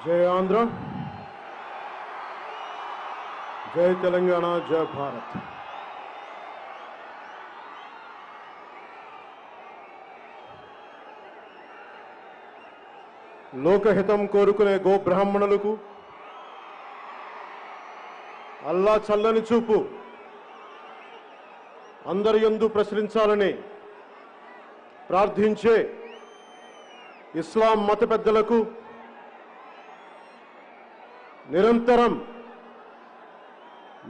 जय आंध्र, जय तेलंगाना, जय भारत। లోకహితం కోరుకునే గో బ్రాహ్మణులకు అల్లా చల్లని చూపు అందరి యందు ప్రసరించాలని ప్రార్థించే ఇస్లాం మత పెద్దలకు నిరంతరం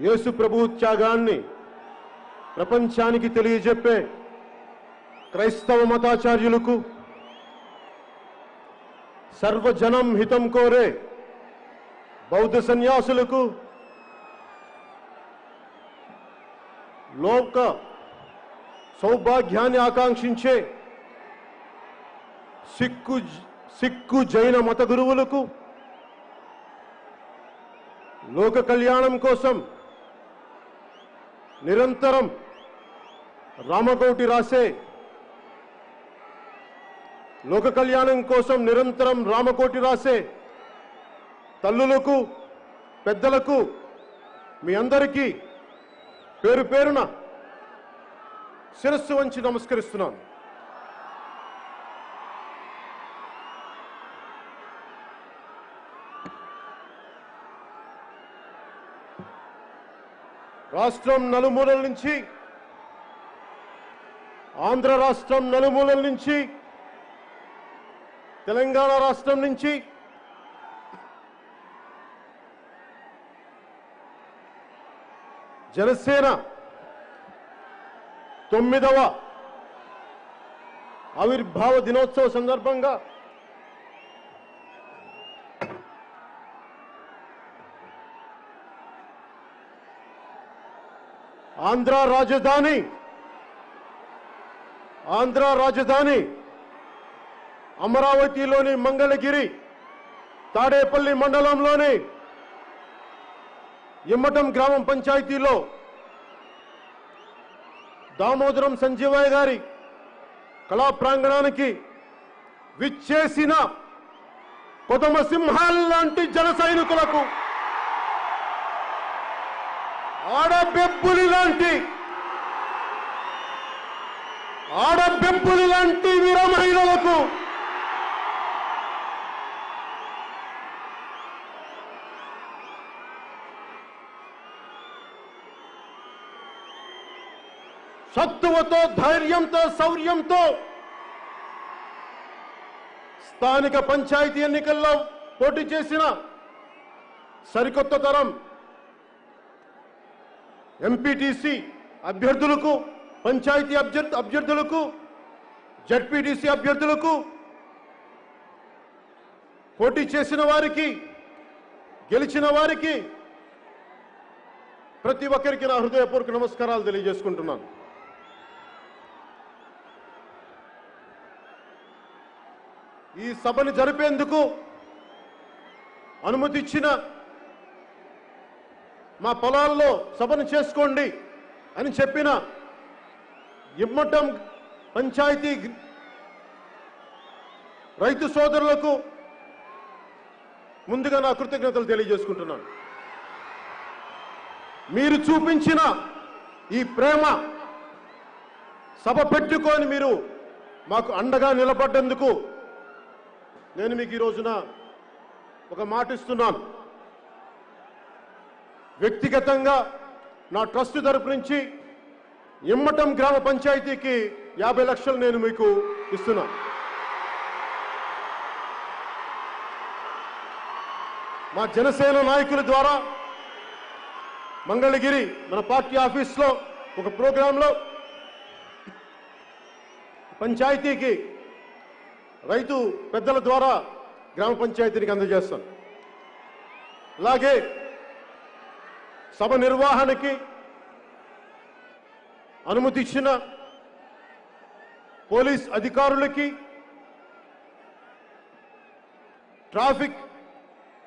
యేసు ప్రభు త్యాగాన్ని ప్రపంచానికి తెలియజెప్పే క్రైస్తవ మతాచార్యులకు सर्वजनम हितम कोरे बौद्ध सन्यासुలకు लोक सौभाग्याన్ని ఆకాంక్షించే సిక్కు జైన మత గురువులకు లోక కళ్యాణం కోసం నిరంతరం రామకోటి రాసే లోక కళ్యాణం కోసం నిరంతరం రామకోటి రాసే తల్లులకు పెద్దలకు మీ అందరికీ పేరు పేరున శిరస్సు వంచి నమస్కరిస్తున్నాను. రాష్ట్రం నలుమూలల నుంచి, ఆంధ్ర రాష్ట్రం నలుమూలల నుంచి, తెలంగాణ రాష్ట్రం నుంచి జనసేన 9వ ఆవిర్భావ దినోత్సవ సందర్భంగా ఆంధ్ర రాజధాని అమరావతిలోని మంగళగిరి తాడేపల్లి మండలంలోని ఇమ్మటం గ్రామం పంచాయతీలో దామోదరం సంజీవయ్య గారి కళా ప్రాంగణానికి విచ్చేసిన కొదమ సింహాల లాంటి జన సైనికులకు, ఆడబెబ్బులి లాంటి వీర మహిళలకు, సత్తువతో, ధైర్యంతో, శౌర్యంతో స్థానిక పంచాయతీ ఎన్నికల్లో పోటీ చేసిన సరికొత్త తరం ఎంపీటీసీ అభ్యర్థులకు, పంచాయతీ అభ్యర్థులకు, జడ్పీటీసీ అభ్యర్థులకు, పోటీ చేసిన వారికి, గెలిచిన వారికి ప్రతి ఒక్కరికి నా హృదయపూర్వక నమస్కారాలు తెలియజేసుకుంటున్నాను. ఈ సభను జరిపేందుకు అనుమతి ఇచ్చిన, మా పొలాల్లో సభను చేసుకోండి అని చెప్పిన ఇమ్మటం పంచాయతీ రైతు సోదరులకు ముందుగా నా కృతజ్ఞతలు తెలియజేసుకుంటున్నాను. మీరు చూపించిన ఈ ప్రేమ, సభ పెట్టుకొని మీరు మాకు అండగా నిలబడ్డందుకు నేను మీకు ఈ రోజున ఒక మాట ఇస్తున్నాను. వ్యక్తిగతంగా నా ట్రస్ట్ తరపు నుంచి ఇమ్మటం గ్రామ పంచాయతీకి 50 లక్షలు నేను మీకు ఇస్తున్నాను. మా జనసేన నాయకుల ద్వారా మంగళగిరి మన పార్టీ ఆఫీస్లో ఒక ప్రోగ్రాంలో పంచాయతీకి రైతు పెద్దల ద్వారా గ్రామ పంచాయతీకి అందజేస్తాను. అలాగే సభ నిర్వహణకి అనుమతి ఇచ్చిన పోలీస్ అధికారులకి, ట్రాఫిక్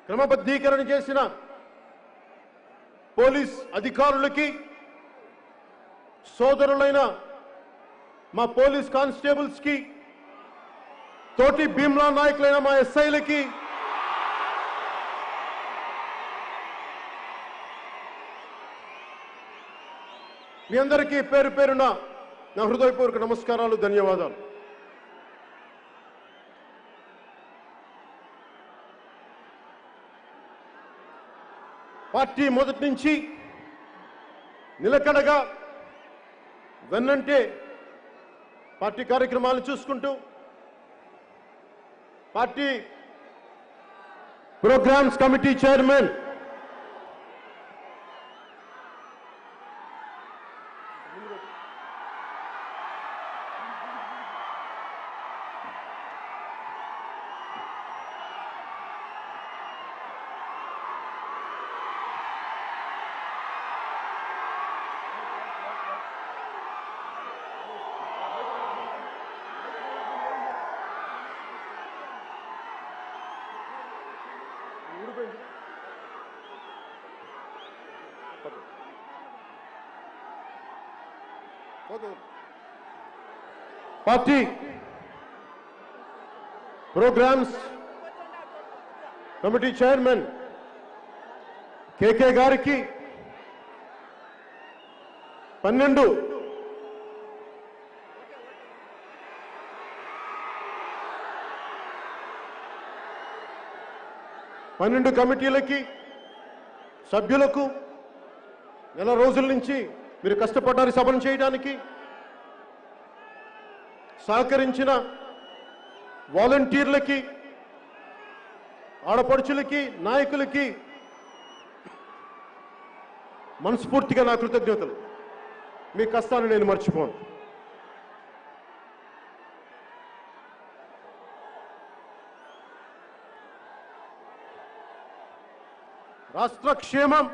క్రమబద్ధీకరణ చేసిన పోలీస్ అధికారులకి, సోదరులైన మా పోలీస్ కానిస్టేబుల్స్ కి, తోటి భీమ్లా నాయకులైన మా ఎస్ఐలకి, మీ అందరికీ పేరు పేరున నా హృదయపూర్వక నమస్కారాలు, ధన్యవాదాలు. పార్టీ మొదటి నుంచి నిలకడగా వెన్నంటే పార్టీ కార్యక్రమాలను చూసుకుంటూ party programmes committee chairman party programmes committee chairman K K గారికి 12 కమిటీలకి సభ్యులకు నెల రోజుల నుంచి మీరు కష్టపడ్డారు సభను చేయడానికి. సహకరించిన వాలంటీర్లకి, ఆడపడుచులకి, నాయకులకి మనస్ఫూర్తిగా నా కృతజ్ఞతలు. మీ కష్టాన్ని నేను మర్చిపోను. రాష్ట్ర క్షేమం,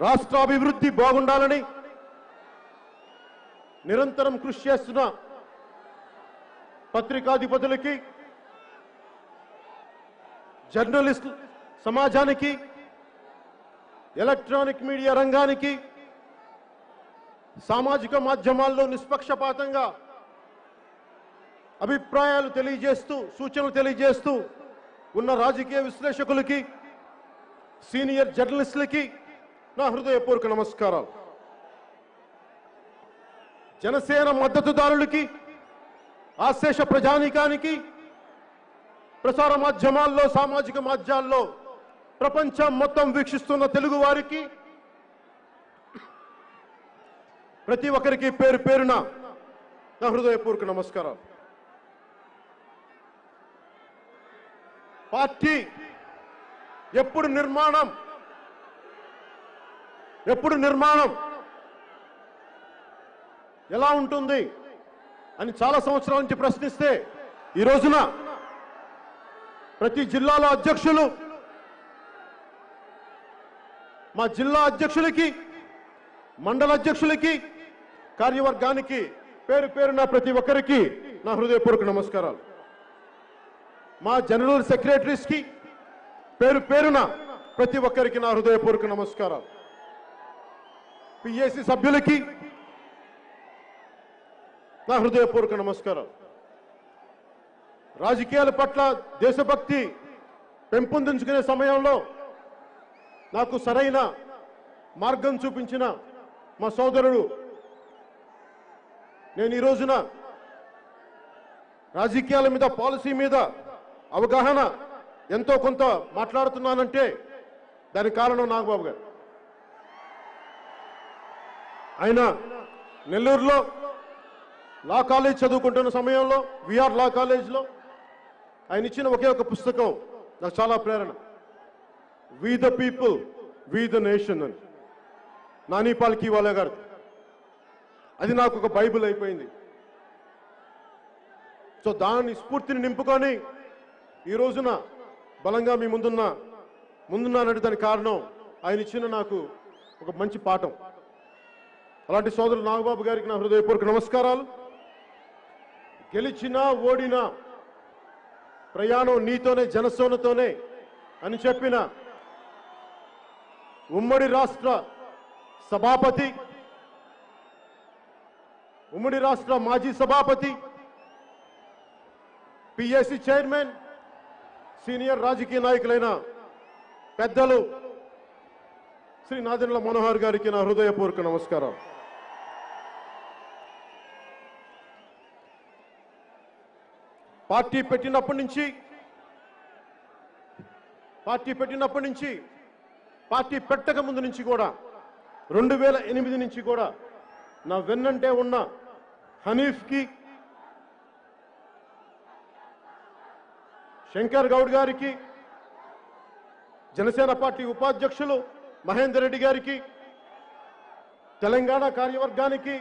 రాష్ట్ర అభివృద్ధి బాగుండాలని నిరంతరం కృషి చేస్తున్న పత్రికాధిపతులకి, జర్నలిస్ట్ సమాజానికి, ఎలక్ట్రానిక్ మీడియా రంగానికి, సామాజిక మాధ్యమాల్లో నిష్పక్షపాతంగా అభిప్రాయాలు తెలియజేస్తూ, సూచనలు తెలియజేస్తూ ఉన్న రాజకీయ విశ్లేషకులకి, సీనియర్ జర్నలిస్టులకి నా హృదయపూర్వక నమస్కారాలు. జనసేన మద్దతుదారులకి, ఆశేష ప్రజానీకానికి, ప్రసార మాధ్యమాల్లో, సామాజిక మాధ్యమాల్లో ప్రపంచం మొత్తం వీక్షిస్తున్న తెలుగు వారికి, ప్రతి ఒక్కరికి పేరు పేరున నా హృదయపూర్వక నమస్కారాలు. పార్టీ ఎప్పుడు నిర్మాణం ఎలా ఉంటుంది అని చాలా సంవత్సరాల నుంచి ప్రశ్నిస్తే, ఈ రోజున ప్రతి జిల్లాలో అధ్యక్షులు, మా జిల్లా అధ్యక్షులకి, మండల అధ్యక్షులకి, కార్యవర్గానికి పేరు పేరున ప్రతి ఒక్కరికి నా హృదయపూర్వక నమస్కారాలు. మా జనరల్ సెక్రటరీస్కి పేరు పేరున ప్రతి ఒక్కరికి నా హృదయపూర్వక నమస్కారాలు. పిఏసి సభ్యులకి నా హృదయపూర్వక నమస్కారాలు. రాజకీయాల పట్ల దేశభక్తి పెంపొందించుకునే సమయంలో నాకు సరైన మార్గం చూపించిన మా సోదరుడు, నేను ఈ రోజున రాజకీయాల మీద, పాలసీ మీద అవగాహన ఎంతో కొంత మాట్లాడుతున్నానంటే దానికి కారణం నాగబాబు గారు. ఆయన నెల్లూరులో లా కాలేజ్ చదువుకుంటున్న సమయంలో, విఆర్ లా కాలేజ్లో ఆయన ఇచ్చిన ఒకే ఒక పుస్తకం నాకు చాలా ప్రేరణ. We the people, we the nation అని, నాని పాల్కీవాలా గారు. అది నాకు ఒక బైబిల్ అయిపోయింది. సో దాని స్ఫూర్తిని నింపుకొని ఈ రోజున బలంగా మీ ముందున్నానంటే దానికి కారణం ఆయన ఇచ్చిన నాకు ఒక మంచి పాఠం. అలాంటి సోదరులు నాగబాబు గారికి నా హృదయపూర్వక నమస్కారాలు. గెలిచినా ఓడినా ప్రయాణం నీతోనే, జనసేనతోనే అని చెప్పిన ఉమ్మడి రాష్ట్ర సభాపతి, ఉమ్మడి రాష్ట్ర మాజీ సభాపతి, పిఎస్సి చైర్మన్, సీనియర్ రాజకీయ నాయకులైన పెద్దలు శ్రీ నాదెండ్ల మనోహర్ గారికి నా హృదయపూర్వక నమస్కారం. పార్టీ పెట్టినప్పటి నుంచి పార్టీ పెట్టక ముందు నుంచి కూడా 2008 నుంచి కూడా నా వెన్నంటే ఉన్న హనీఫ్కి, శంకర్ గౌడ్ గారికి, జనసేన పార్టీ ఉపాధ్యక్షులు మహేందర్ రెడ్డి గారికి, తెలంగాణ కార్యవర్గానికి,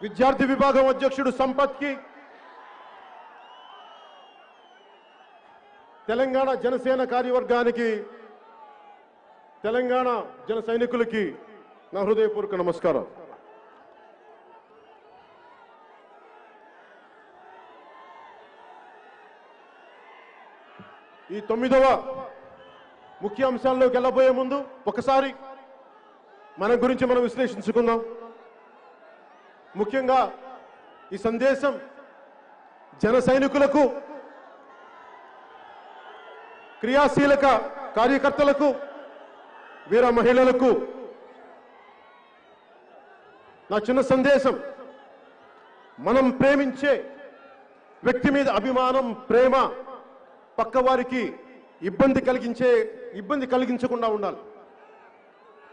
విద్యార్థి విభాగం అధ్యక్షుడు సంపత్కి, తెలంగాణ జనసేన కార్యవర్గానికి, తెలంగాణ జన సైనికులకి నా హృదయపూర్వక నమస్కారం. ఈ 9వ ముఖ్య అంశాల్లోకి వెళ్ళబోయే ముందు ఒకసారి మన గురించి మనం విశ్లేషించుకుందాం. ముఖ్యంగా ఈ సందేశం జన సైనికులకు, క్రియాశీలక కార్యకర్తలకు, వీర మహిళలకు నా చిన్న సందేశం. మనం ప్రేమించే వ్యక్తి మీద అభిమానం, ప్రేమ పక్కవారికి ఇబ్బంది కలిగించకుండా ఉండాలి.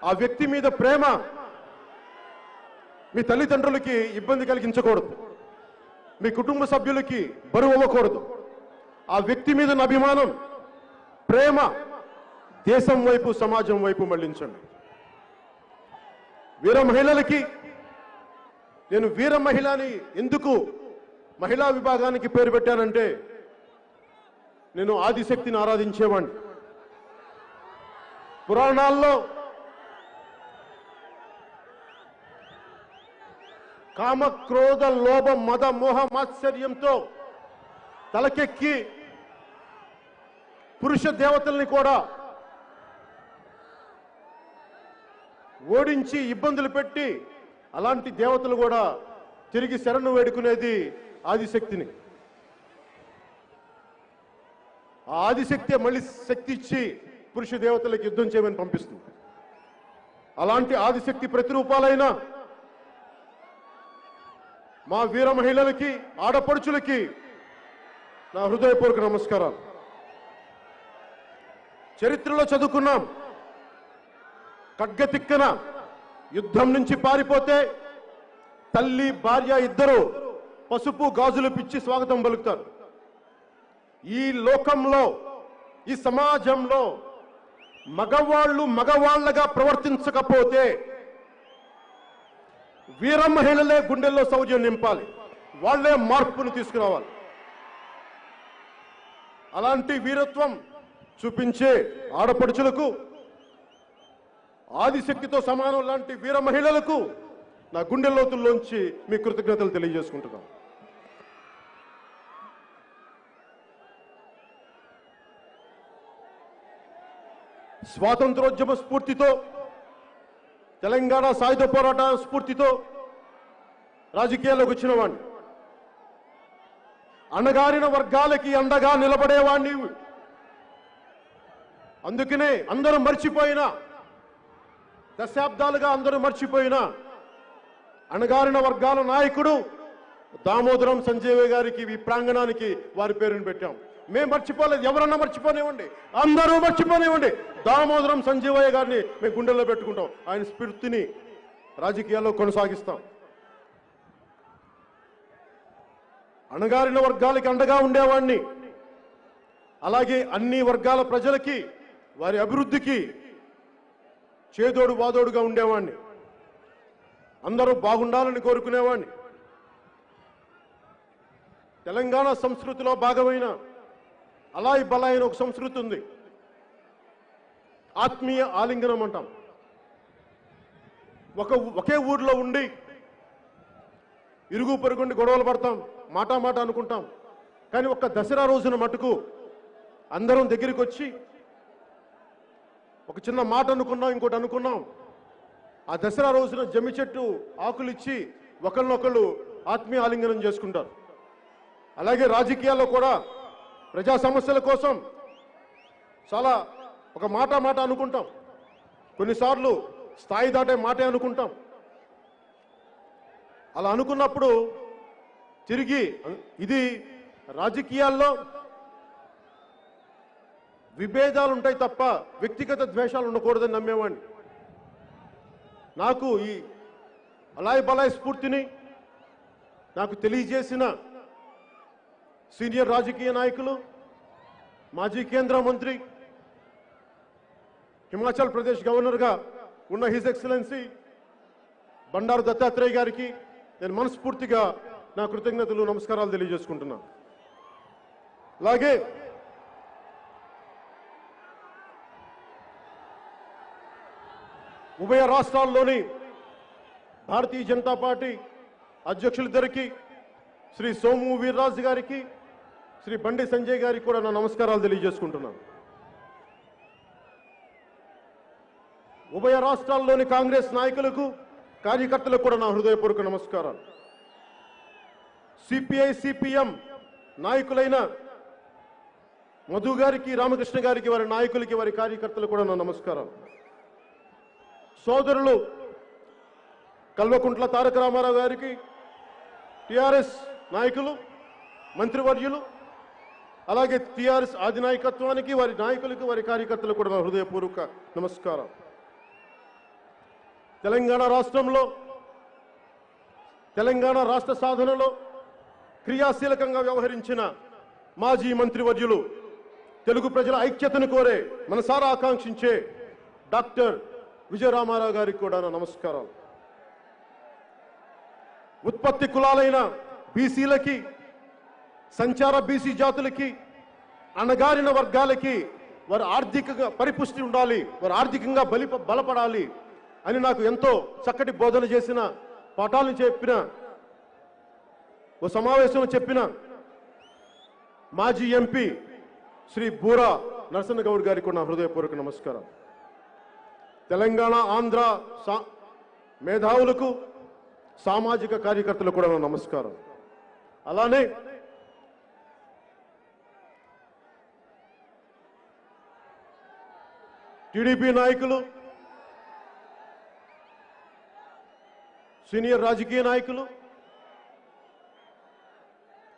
ఆ వ్యక్తి మీద ప్రేమ మీ తల్లిదండ్రులకి ఇబ్బంది కలిగించకూడదు, మీ కుటుంబ సభ్యులకి బరువు అవ్వకూడదు. ఆ వ్యక్తి మీద అభిమానం, ప్రేమ దేశం వైపు, సమాజం వైపు మళ్లించండి. వీర మహిళలకి, నేను వీర మహిళని ఎందుకు మహిళా విభాగానికి పేరు పెట్టానంటే, నేను ఆదిశక్తిని ఆరాధించేవాడిని. పురాణాల్లో కామ, క్రోధ, లోభ, మద, మోహ, మాత్సర్యంతో తలకెక్కి పురుష దేవతల్ని కూడా ఓడించి ఇబ్బందులు పెట్టి, అలాంటి దేవతలు కూడా తిరిగి శరణు వేడుకునేది ఆదిశక్తిని. ఆ ఆదిశక్తి మళ్ళీ శక్తి ఇచ్చి పురుష దేవతలకు యుద్ధం చేయమని పంపిస్తుంది. అలాంటి ఆదిశక్తి ప్రతిరూపాలైన మా వీర మహిళలకి, ఆడపడుచులకి నా హృదయపూర్వక నమస్కారాలు. చరిత్రలో చదువుకున్నాం, ఖడ్గతిక్కన యుద్ధం నుంచి పారిపోతే తల్లి, భార్య ఇద్దరు పసుపు గాజులు పిచ్చి స్వాగతం పలుకుతారు. ఈ లోకంలో, ఈ సమాజంలో మగవాళ్ళు మగవాళ్ళగా ప్రవర్తించకపోతే వీర మహిళలే గుండెల్లో శౌర్యం నింపాలి, వాళ్లే మార్పును తీసుకురావాలి. అలాంటి వీరత్వం చూపించే ఆడపడుచులకు, ఆదిశక్తితో సమానం లాంటి వీర మహిళలకు నా గుండె లోతుల్లోంచి మీ కృతజ్ఞతలు తెలియజేసుకుంటున్నాను. స్వాతంత్రోద్యమ స్ఫూర్తితో, తెలంగాణ సాయుధ పోరాట స్ఫూర్తితో రాజకీయాల్లోకి వచ్చిన వాడిని. అణగారిన వర్గాలకి అండగా నిలబడేవాడిని. అందుకనే అందరూ మర్చిపోయినా, దశాబ్దాలుగా అందరూ మర్చిపోయినా అణగారిన వర్గాల నాయకుడు దామోదరం సంజయ్ గారికి ఈ ప్రాంగణానికి వారి పేరును పెట్టాం. మేము మర్చిపోలేదు, ఎవరన్నా మర్చిపోనివ్వండి, అందరూ మర్చిపోనివ్వండి, దామోదరం సంజయ్ గారిని మేము గుండెల్లో పెట్టుకుంటాం. ఆయన స్ఫూర్తిని రాజకీయాల్లో కొనసాగిస్తాం. అణగారిన వర్గాలకి అండగా ఉండేవాడిని. అలాగే అన్ని వర్గాల ప్రజలకి, వారి అభివృద్ధికి చేదోడు వాదోడుగా ఉండేవాడిని. అందరూ బాగుండాలని కోరుకునేవాడిని. తెలంగాణ సంస్కృతిలో భాగమైన అలాయి బలాయి అని ఒక సంస్కృతి ఉంది. ఆత్మీయ ఆలింగనం అంటాం. ఒకే ఊర్లో ఉండి ఇరుగు పొరుగుండి గొడవలు పడతాం, మాట అనుకుంటాం. కానీ ఒక్క దసరా రోజున మటుకు అందరం దగ్గరికి వచ్చి ఒక చిన్న మాట అనుకున్నాం, ఇంకోటి అనుకున్నాం. ఆ దసరా రోజున జమ్మి చెట్టు ఆకులు ఇచ్చి ఒకళ్ళనొకళ్ళు ఆత్మీయ ఆలింగనం చేసుకుంటారు. అలాగే రాజకీయాల్లో కూడా ప్రజా సమస్యల కోసం చాలా ఒక మాట అనుకుంటాం. కొన్నిసార్లు స్థాయి దాటే మాటే అనుకుంటాం. అలా అనుకున్నప్పుడు తిరిగి ఇది రాజకీయాల్లో విభేదాలు ఉంటాయి తప్ప వ్యక్తిగత ద్వేషాలు ఉండకూడదని నమ్మేవాడిని. నాకు ఈ అలాయ్ బలాయ్ స్ఫూర్తిని నాకు తెలియజేసిన సీనియర్ రాజకీయ నాయకులు, మాజీ కేంద్ర మంత్రి, హిమాచల్ ప్రదేశ్ గవర్నర్గా ఉన్న హిజ్ ఎక్సలెన్సీ బండారు దత్తాత్రేయ గారికి నేను మనస్ఫూర్తిగా నా కృతజ్ఞతలు, నమస్కారాలు తెలియజేసుకుంటున్నాను. అలాగే ఉభయ రాష్ట్రాల్లోని భారతీయ జనతా పార్టీ అధ్యక్షులిద్దరికి, శ్రీ సోము వీర్రాజు గారికి, శ్రీ బండి సంజయ్ గారికి కూడా నా నమస్కారాలు తెలియజేసుకుంటున్నాను. ఉభయ రాష్ట్రాల్లోని కాంగ్రెస్ నాయకులకు, కార్యకర్తలకు కూడా నా హృదయపూర్వక నమస్కారాలు. సిపిఐ సిపిఎం నాయకులైన మధు గారికి, రామకృష్ణ గారికి, వారి నాయకులకి, వారి కార్యకర్తలకు కూడా నా నమస్కారాలు. సోదరులు కల్వకుంట్ల తారక రామారావు గారికి, టిఆర్ఎస్ నాయకులు, మంత్రివర్యులు, అలాగే టిఆర్ఎస్ అధినాయకత్వానికి, వారి నాయకులకు, వారి కార్యకర్తలకు కూడా నా హృదయపూర్వక నమస్కారం. తెలంగాణ రాష్ట్రంలో, తెలంగాణ రాష్ట్ర సాధనలో క్రియాశీలకంగా వ్యవహరించిన మాజీ మంత్రివర్యులు, తెలుగు ప్రజల ఐక్యతను కోరే, మనసారా ఆకాంక్షించే డాక్టర్ విజయరామారావు గారికి కూడా నా నమస్కారాలు. ఉత్పత్తి కులాలైన బీసీలకి, సంచార బీసీ జాతులకి, అణగారిన వర్గాలకి వారు ఆర్థికంగా పరిపుష్టి ఉండాలి, వారు ఆర్థికంగా బలపడాలి అని నాకు ఎంతో చక్కటి బోధన చేసిన, పాఠాలను చెప్పిన, ఓ సమావేశంలో చెప్పిన మాజీ ఎంపీ శ్రీ బూరా నరసన్న గౌడ్ గారికి కూడా నా హృదయపూర్వక నమస్కారం. తెలంగాణ, ఆంధ్ర మేధావులకు, సామాజిక కార్యకర్తలకు కూడా నా నమస్కారం. అలానే టీడీపీ నాయకులు, సీనియర్ రాజకీయ నాయకులు,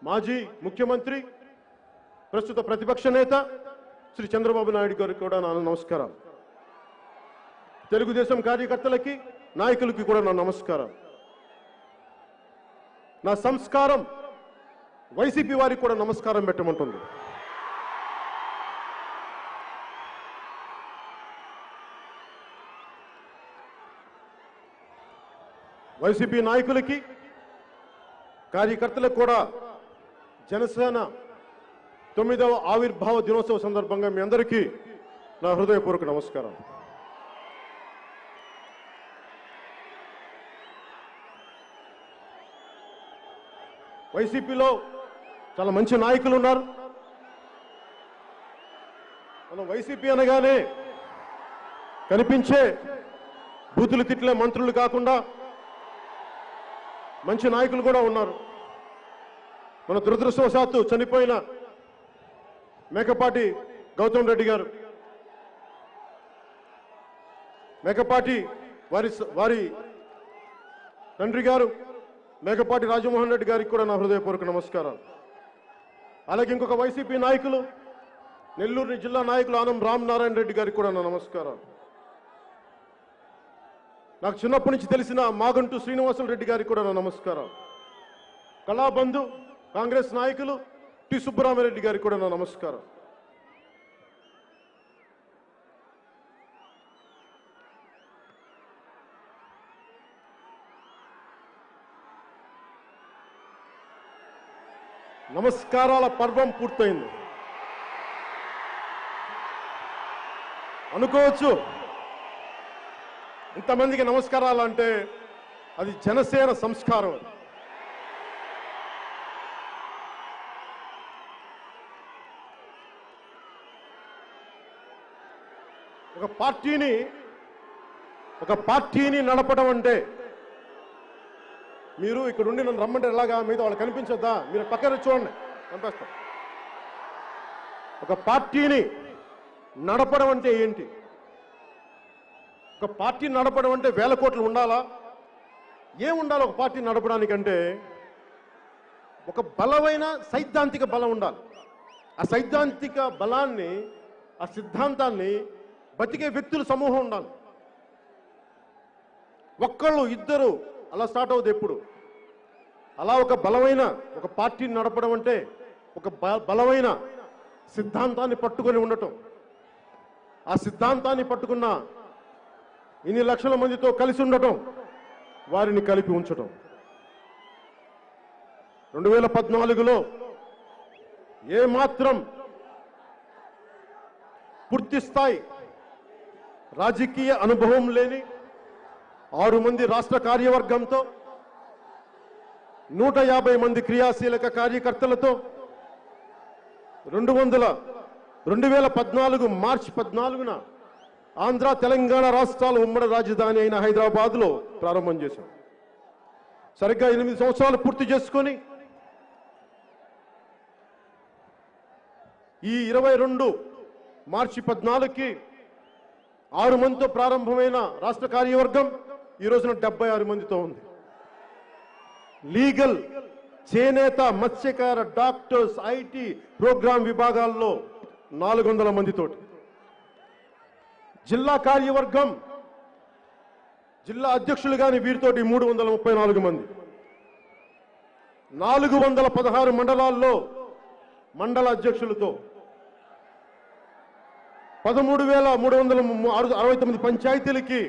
మాజీ ముఖ్యమంత్రి, ప్రస్తుత ప్రతిపక్ష నేత శ్రీ చంద్రబాబు నాయుడు గారికి కూడా నా నమస్కారం. తెలుగుదేశం కార్యకర్తలకి, నాయకులకి కూడా నా నమస్కారం. నా సంస్కారం వైసీపీ వారికి కూడా నమస్కారం పెట్టమంటుంది. వైసీపీ నాయకులకి, కార్యకర్తలకు కూడా జనసేన 9వ ఆవిర్భావ దినోత్సవ సందర్భంగా మీ అందరికీ నా హృదయపూర్వక నమస్కారం. వైసీపీలో చాలా మంచి నాయకులు ఉన్నారు. మనం వైసీపీ అనగానే కనిపించే బూతులు తిట్లే మంత్రులు కాకుండా మంచి నాయకులు కూడా ఉన్నారు. మన దురదృష్టవశాత్తు చనిపోయిన మేకపాటి గౌతమ్ రెడ్డి గారు, మేకపాటి వారి తండ్రి గారు మేకపాటి రాజమోహన్ రెడ్డి గారికి కూడా నా హృదయపూర్వక నమస్కారం. అలాగే ఇంకొక వైసీపీ నాయకులు, నెల్లూరు జిల్లా నాయకులు ఆనం రామనారాయణ రెడ్డి గారికి కూడా నా నమస్కారం. నాకు చిన్నప్పటి నుంచి తెలిసిన మాగంటు శ్రీనివాసులు రెడ్డి గారికి కూడా నా నమస్కారం. కళాబంధు కాంగ్రెస్ నాయకులు టి సుబ్బరామరెడ్డి గారికి కూడా నా నమస్కారం. నమస్కారాల పర్వం పూర్తయింది. అనుకోవచ్చు ఇంతమందికి నమస్కారాలు అంటే అది జనసేన సంస్కారం. ఒక పార్టీని నడపడం అంటే మీరు ఇక్కడ ఉండి నన్ను రమ్మంటే ఎలాగా, మీద వాళ్ళు కనిపించొద్దా, మీరు పక్కన చూడండి పంపిస్తాం. ఒక పార్టీని నడపడం అంటే ఏంటి? ఒక పార్టీని నడపడం అంటే వేల కోట్లు ఉండాలా, ఏముండాలి ఒక పార్టీ నడపడానికంటే ఒక బలమైన సైద్ధాంతిక బలం ఉండాలి. ఆ సైద్ధాంతిక బలాన్ని, ఆ సిద్ధాంతాన్ని బతికే వ్యక్తుల సమూహం ఉండాలి. ఒక్కళ్ళు ఇద్దరు అలా స్టార్ట్ అవుతుంది ఎప్పుడు. అలా ఒక బలమైన ఒక పార్టీని నడపడం అంటే ఒక బలమైన సిద్ధాంతాన్ని పట్టుకొని ఉండటం. ఆ సిద్ధాంతాన్ని పట్టుకున్న ఇన్ని లక్షల మందితో కలిసి ఉండటం, వారిని కలిపి ఉంచటం. 2014లో ఏమాత్రం పూర్తి స్థాయి రాజకీయ అనుభవం లేని 6 మంది రాష్ట్ర కార్యవర్గంతో 150 మంది క్రియాశీలక కార్యకర్తలతో 2014 మార్చి 14న ఆంధ్ర తెలంగాణ రాష్ట్రాల ఉమ్మడి రాజధాని అయిన హైదరాబాద్లో ప్రారంభం చేశాం. సరిగ్గా 8 సంవత్సరాలు పూర్తి చేసుకొని ఈ 22 మార్చి 14కి 6 మందితో ప్రారంభమైన రాష్ట్ర కార్యవర్గం ఈ రోజున 76 మందితో ఉంది. లీగల్, చేనేత, మత్స్యకార, డాక్టర్స్, ఐటీ, ప్రోగ్రాం విభాగాల్లో 400 మందితోటి. జిల్లా కార్యవర్గం, జిల్లా అధ్యక్షులు కానీ వీరితోటి 334 మంది. 416 మండలాల్లో మండల అధ్యక్షులతో 13,369 పంచాయతీలకి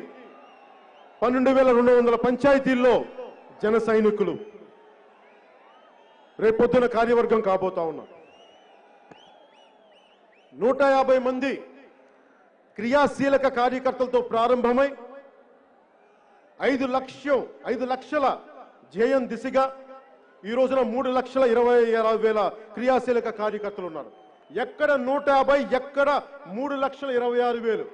12,200 పంచాయతీల్లో జన సైనికులు రేపొద్దున కార్యవర్గం కాబోతా ఉన్నారు. 150 మంది క్రియాశీలక కార్యకర్తలతో ప్రారంభమై 5 లక్షల ధ్యేయం దిశగా ఈ రోజున 3,26,000 క్రియాశీలక కార్యకర్తలు ఉన్నారు. ఎక్కడ 150, ఎక్కడ 3,26,000.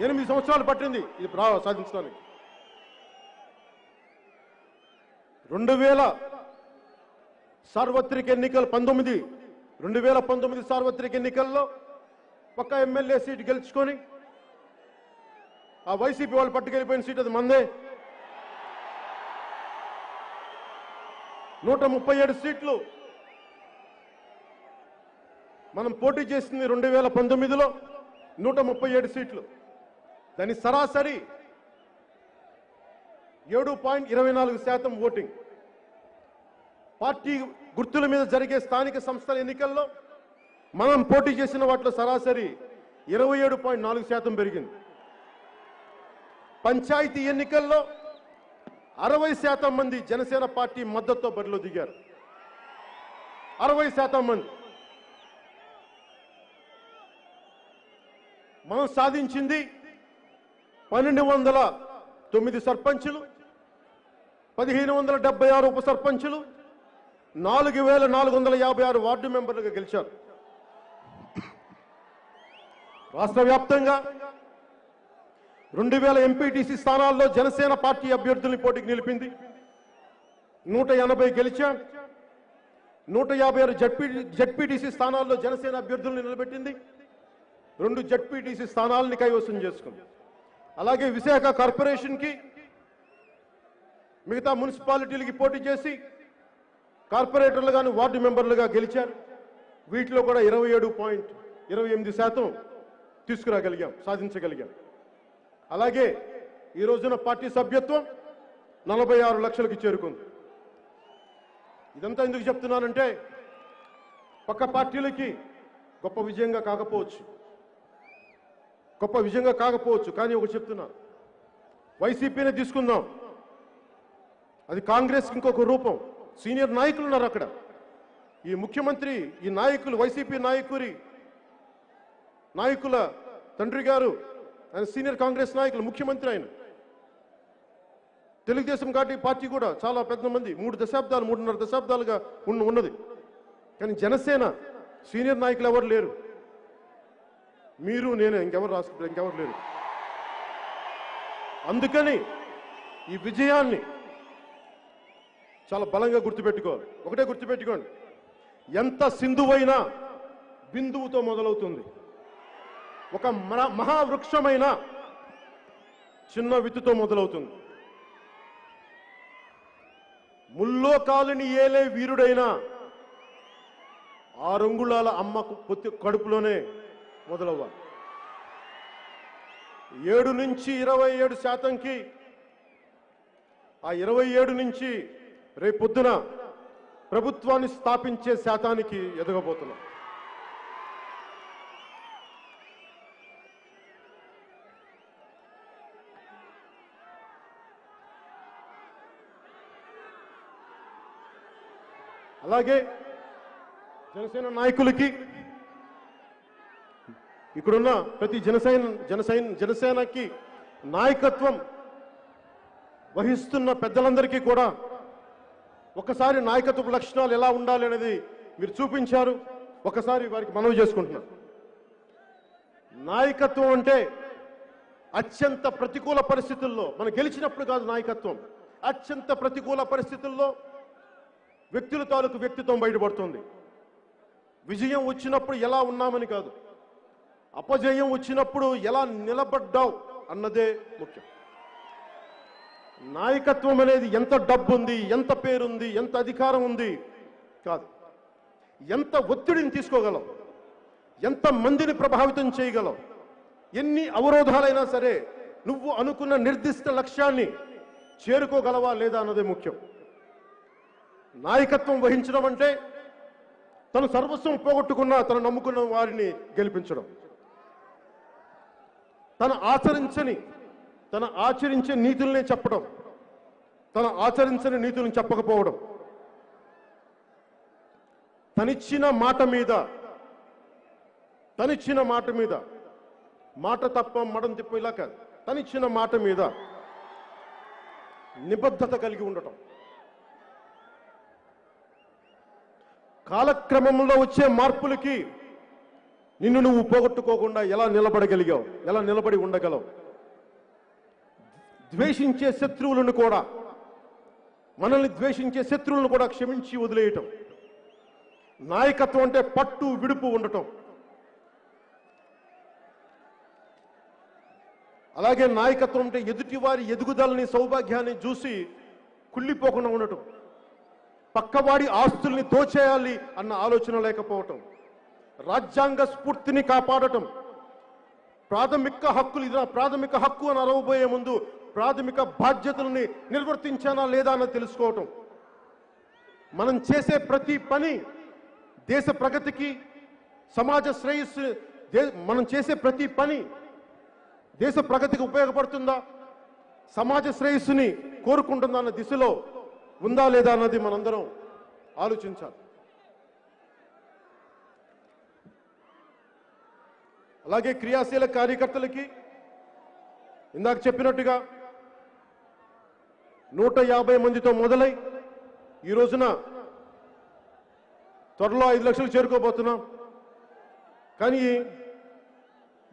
8 సంవత్సరాలు పట్టింది ఇది సాధించడానికి. 2000 సార్వత్రిక ఎన్నికలు 2019 సార్వత్రిక ఎన్నికల్లో ఒక ఎమ్మెల్యే సీటు గెలుచుకొని ఆ వైసీపీ వాళ్ళు పట్టుకెళ్ళిపోయిన సీట్ అది మందే. 137 సీట్లు మనం పోటీ చేసింది 2019లో 137 సీట్లు. దాని సరాసరి 7.24% ఓటింగ్. పార్టీ గుర్తుల మీద జరిగే స్థానిక సంస్థల ఎన్నికల్లో మనం పోటీ చేసిన వాటిలో సరాసరి 27.4% పెరిగింది. పంచాయతీ ఎన్నికల్లో 60% మంది జనసేన పార్టీ మద్దతుతో బరిలో దిగారు. 60% మంది. మనం సాధించింది 1,209 సర్పంచులు, 1,576 ఉప సర్పంచులు, 4,456 వార్డు మెంబర్లుగా గెలిచారు. రాష్ట్ర వ్యాప్తంగా 2,000 ఎంపీటీసీ స్థానాల్లో జనసేన పార్టీ అభ్యర్థుల్ని పోటీకి నిలిపింది. 180 గెలిచాం. 156 జడ్పీటీసీ స్థానాల్లో జనసేన అభ్యర్థుల్ని నిలబెట్టింది. 2 జడ్పీటీసీ స్థానాలని కైవసం చేసుకుంది. అలాగే విశాఖ కార్పొరేషన్కి, మిగతా మున్సిపాలిటీలకి పోటీ చేసి కార్పొరేటర్లుగాను వార్డు మెంబర్లుగా గెలిచారు. వీటిలో కూడా 27.28% తీసుకురాగలిగాం, సాధించగలిగాం. అలాగే ఈ రోజున పార్టీ సభ్యత్వం 46 లక్షలకి చేరుకుంది. ఇదంతా ఎందుకు చెప్తున్నానంటే పక్క పార్టీలకి గొప్ప విజయంగా కాకపోవచ్చు, కానీ ఒకటి చెప్తున్నా, వైసీపీనే తీసుకుందాం, అది కాంగ్రెస్కి ఇంకొక రూపం. సీనియర్ నాయకులు ఉన్నారు అక్కడ. ఈ ముఖ్యమంత్రి, ఈ నాయకులు, వైసీపీ నాయకుల తండ్రి గారు ఆయన సీనియర్ కాంగ్రెస్ నాయకులు, ముఖ్యమంత్రి ఆయన. తెలుగుదేశం పార్టీ కూడా చాలా పెద్ద మంది, 3.5 దశాబ్దాలుగా ఉన్నది. కానీ జనసేన సీనియర్ నాయకులు ఎవరు లేరు. మీరు, నేనే, ఇంకెవరు లేరు. అందుకని ఈ విజయాన్ని చాలా బలంగా గుర్తుపెట్టుకోవాలి. ఒకటే గుర్తుపెట్టుకోండి, ఎంత సింధువైనా బిందువుతో మొదలవుతుంది. ఒక మహావృక్షమైన చిన్న విత్తుతో మొదలవుతుంది. ముల్లోకాలని ఏలే వీరుడైన 6 అంగుళాల అమ్మ కడుపులోనే మొదలవ్వాలి. 7 నుంచి 27%కి, ఆ 27 నుంచి రేపొద్దున ప్రభుత్వాన్ని స్థాపించే శాతానికి ఎదగబోతున్నాం. అలాగే జనసేన నాయకులకి, ఇక్కడున్న ప్రతి జనసేనకి నాయకత్వం వహిస్తున్న పెద్దలందరికీ కూడా ఒకసారి నాయకత్వ లక్షణాలు ఎలా ఉండాలి అనేది మీరు చూపించారు. ఒకసారి వారికి మనవి చేసుకుంటున్నాను. నాయకత్వం అంటే అత్యంత ప్రతికూల పరిస్థితుల్లో, మనం గెలిచినప్పుడు కాదు నాయకత్వం, అత్యంత ప్రతికూల పరిస్థితుల్లో వ్యక్తుల తాలూకు వ్యక్తిత్వం బయటపడుతుంది. విజయం వచ్చినప్పుడు ఎలా ఉన్నామని కాదు, అపజయం వచ్చినప్పుడు ఎలా నిలబడ్డావు అన్నదే ముఖ్యం. నాయకత్వం అనేది ఎంత డబ్బు ఉంది, ఎంత పేరుంది, ఎంత అధికారం ఉంది కాదు, ఎంత ఒత్తిడిని తీసుకోగలవు, ఎంత మందిని ప్రభావితం చేయగలవు, ఎన్ని అవరోధాలైనా సరే నువ్వు అనుకున్న నిర్దిష్ట లక్ష్యాన్ని చేరుకోగలవా లేదా అన్నదే ముఖ్యం. నాయకత్వం వహించడం అంటే తను సర్వస్వం పోగొట్టుకున్న తను నమ్ముకున్న వారిని గెలిపించడం, తన ఆచరించే నీతులనే చెప్పడం, తన ఆచరించని నీతులను చెప్పకపోవడం, తనిచ్చిన మాట మీద మాట తప్ప మడం తిప్ప ఇలా కాదు, తనిచ్చిన మాట మీద నిబద్ధత కలిగి ఉండటం, కాలక్రమంలో వచ్చే మార్పులకి నిన్ను నువ్వు పోగొట్టుకోకుండా ఎలా నిలబడగలిగావు, ఎలా నిలబడి ఉండగలవు, ద్వేషించే శత్రువులను కూడా, మనల్ని ద్వేషించే శత్రువులను కూడా క్షమించి వదిలేయటం. నాయకత్వం అంటే పట్టు విడుపు ఉండటం. అలాగే నాయకత్వం అంటే ఎదుటివారి ఎదుగుదలని, సౌభాగ్యాన్ని చూసి కుళ్ళిపోకుండా ఉండటం, పక్కవాడి ఆస్తుల్ని దోచేయాలి అన్న ఆలోచన లేకపోవటం, రాజ్యాంగ స్ఫూర్తిని కాపాడటం, ప్రాథమిక హక్కులు, ఇది నా ప్రాథమిక హక్కు అని అరవబోయే ముందు ప్రాథమిక బాధ్యతల్ని నిర్వర్తించానా లేదా అన్నది తెలుసుకోవటం. మనం చేసే ప్రతి పని దేశ ప్రగతికి, సమాజ శ్రేయస్సు, మనం చేసే ప్రతి పని దేశ ప్రగతికి ఉపయోగపడుతుందా, సమాజ శ్రేయస్సుని కోరుకుంటుందా అన్న దిశలో ఉందా లేదా అన్నది మనందరం ఆలోచించాలి. అలాగే క్రియాశీల కార్యకర్తలకి ఇందాక చెప్పినట్టుగా 150 మందితో మొదలై ఈ రోజున త్వరలో 5 లక్షలు చేరుకోబోతున్నాం. కానీ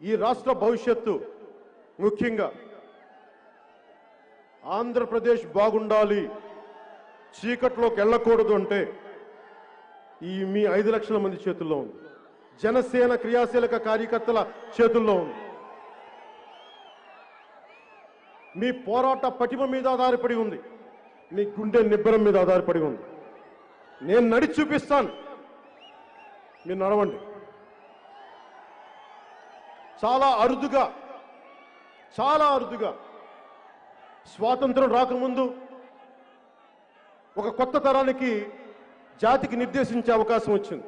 ఈ రాష్ట్ర భవిష్యత్తు, ముఖ్యంగా ఆంధ్రప్రదేశ్ బాగుండాలి, చీకట్లోకి వెళ్ళకూడదు అంటే ఈ మీ 5 లక్షల మంది చేతుల్లో ఉంది. జనసేన క్రియాశీలక కార్యకర్తల చేతుల్లో ఉంది. మీ పోరాట పటిమ మీద ఆధారపడి ఉంది, మీ గుండె నిబ్బరం మీద ఆధారపడి ఉంది. నేను నడిచి చూపిస్తాను, మీరు నడవండి. చాలా అరుదుగా స్వాతంత్రం రాకముందు ఒక కొత్త తరానికి, జాతికి నిర్దేశించే అవకాశం వచ్చింది.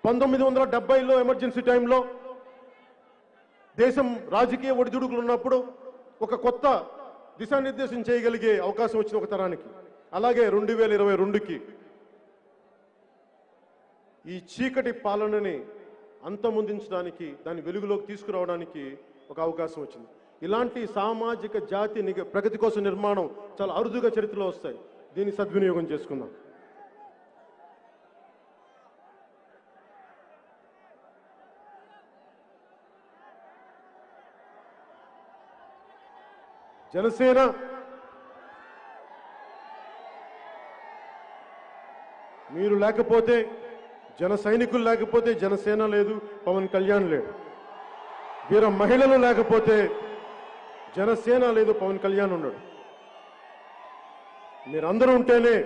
1970లో ఎమర్జెన్సీ టైంలో దేశం రాజకీయ ఒడిదుడుకులు ఉన్నప్పుడు ఒక కొత్త దిశానిర్దేశం చేయగలిగే అవకాశం వచ్చింది ఒక తరానికి. అలాగే 2022కి ఈ చీకటి పాలనని అంతమొందించడానికి, దాన్ని వెలుగులోకి తీసుకురావడానికి ఒక అవకాశం వచ్చింది. ఇలాంటి సామాజిక జాతి ప్రగతి కోసం నిర్మాణం చాలా అరుదుగా చరిత్రలో వస్తాయి. దీన్ని సద్వినియోగం చేసుకుందాం. జనసేన మీరు లేకపోతే, జన సైనికులు లేకపోతే జనసేన లేదు, పవన్ కళ్యాణ్ లేడు. వీర మహిళలు లేకపోతే జనసేన లేదు, పవన్ కళ్యాణ్ ఉన్నాడు. మీరందరూ ఉంటేనే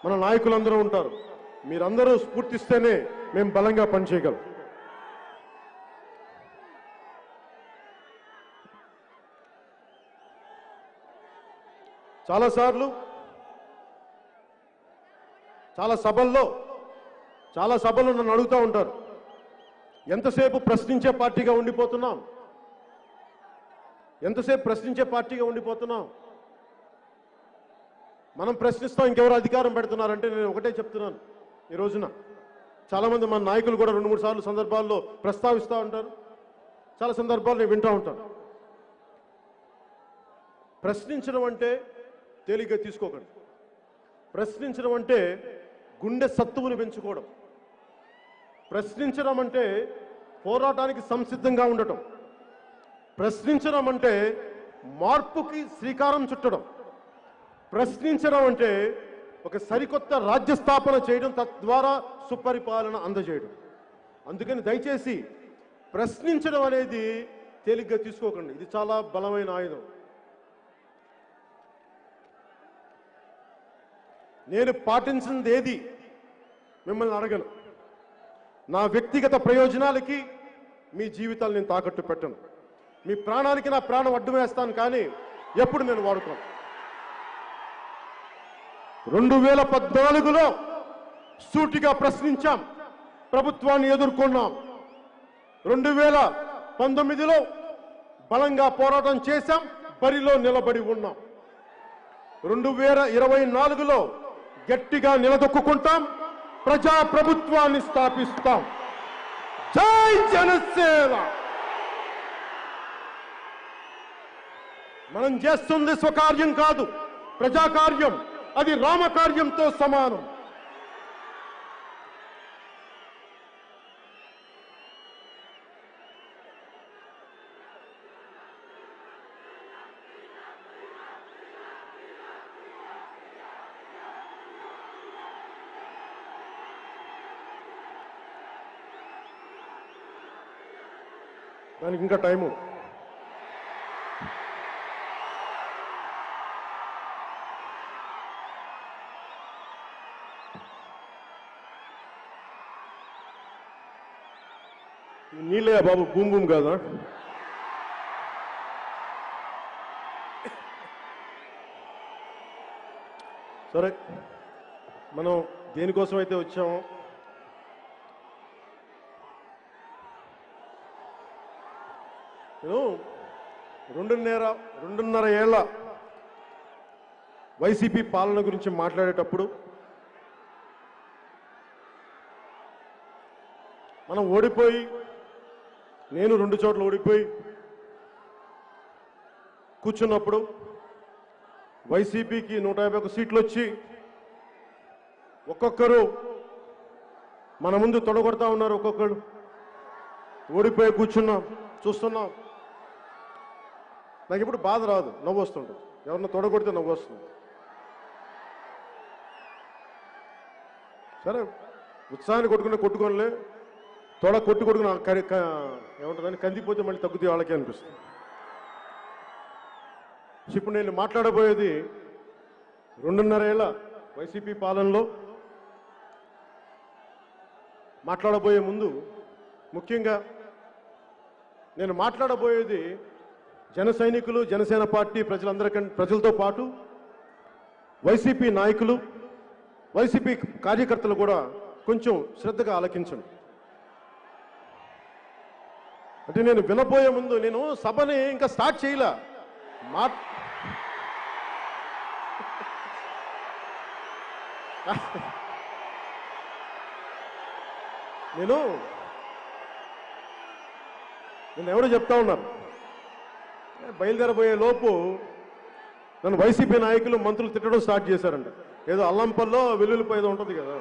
మన నాయకులందరూ ఉంటారు. మీరందరూ స్ఫూర్తిస్తేనే మేము బలంగా పనిచేయగలం. చాలాసార్లు చాలా సభల్లో నన్ను అడుగుతూ ఉంటారు, ఎంతసేపు ప్రశ్నించే పార్టీగా ఉండిపోతున్నాం, ఎంతసేపు ప్రశ్నించే పార్టీగా ఉండిపోతున్నాం, మనం ప్రశ్నిస్తాం ఇంకెవరు అధికారం పెడుతున్నారంటే నేను ఒకటే చెప్తున్నాను. ఈ రోజున చాలామంది మన నాయకులు కూడా 2-3 సార్లు సందర్భాల్లో ప్రస్తావిస్తూ ఉంటారు. చాలా సందర్భాలు నేను వింటూ ఉంటాను. ప్రశ్నించడం అంటే తేలిగ్గా తీసుకోకండి. ప్రశ్నించడం అంటే గుండె సత్తువుని పెంచుకోవడం. ప్రశ్నించడం అంటే పోరాటానికి సంసిద్ధంగా ఉండటం. ప్రశ్నించడం అంటే మార్పుకి శ్రీకారం చుట్టడం. ప్రశ్నించడం అంటే ఒక సరికొత్త రాజ్య స్థాపన చేయడం, తద్వారా సుపరిపాలన అందజేయడం. అందుకని దయచేసి ప్రశ్నించడం అనేది తేలిగ్గా తీసుకోకండి. ఇది చాలా బలమైన ఆయుధం. నేను పాటించింది ఏది మిమ్మల్ని అడగను. నా వ్యక్తిగత ప్రయోజనాలకి మీ జీవితాలు నేను తాకట్టు పెట్టను. మీ ప్రాణానికి నా ప్రాణం అడ్డు వేస్తాను, కానీ ఎప్పుడు నేను వాడుకోను. 2014లో సూటిగా ప్రశ్నించాం, ప్రభుత్వాన్ని ఎదుర్కొన్నాం. 2019లో బలంగా పోరాటం చేశాం, బరిలో నిలబడి ఉన్నాం. 2024లో గట్టిగా నిలదొక్కుంటాం, ప్రజా ప్రభుత్వాన్ని స్థాపిస్తాం. జై జనసేన. మనం చేస్తుంది స్వకార్యం కాదు, ప్రజాకార్యం. అది రామకార్యంతో సమానం. దానికి ఇంకా టైము. నీళ్ళే బాబు, భూమి భూమి కాదా? సరే, మనం దేనికోసం అయితే వచ్చామో నేను 2.5 ఏళ్ల వైసీపీ పాలన గురించి మాట్లాడేటప్పుడు మనం ఓడిపోయి, నేను 2 చోట్ల ఓడిపోయి కూర్చున్నప్పుడు వైసీపీకి 151 సీట్లు వచ్చి ఒక్కొక్కరు మన ముందు తొడగొడతా ఉన్నారు. ఒక్కొక్కరు ఓడిపోయి కూర్చున్నాం, చూస్తున్నాం. నాకు ఇప్పుడు బాధ రాదు, నవ్వు వస్తుంటుంది. ఎవరన్నా తొడగొడితే నవ్వు వస్తుంది. సరే, ఉత్సాహాన్ని కొట్టుకోనిలే, కొట్టుకుని ఏముంటుందని కందిపోతే మళ్ళీ తగ్గుతాయి వాళ్ళకే అనిపిస్తుంది. ఇప్పుడు నేను మాట్లాడబోయేది 2.5 ఏళ్ల వైసీపీ పాలనలో. మాట్లాడబోయే ముందు ముఖ్యంగా నేను మాట్లాడబోయేది జన సైనికులు, జనసేన పార్టీ ప్రజలతో పాటు వైసీపీ నాయకులు, వైసీపీ కార్యకర్తలు కూడా కొంచెం శ్రద్ధగా ఆలకించండి. అంటే నేను వినబోయే ముందు, నేను సభని ఇంకా స్టార్ట్ చేయలే. నేను ఎవరో చెప్తా ఉన్నారు, బయలుదేరబోయే లోపు నన్ను వైసీపీ నాయకులు, మంత్రులు తిట్టడం స్టార్ట్ చేశారంట. ఏదో అల్లంపల్లో వెల్లుల్లిపాయ ఏదో ఉంటుంది కదా,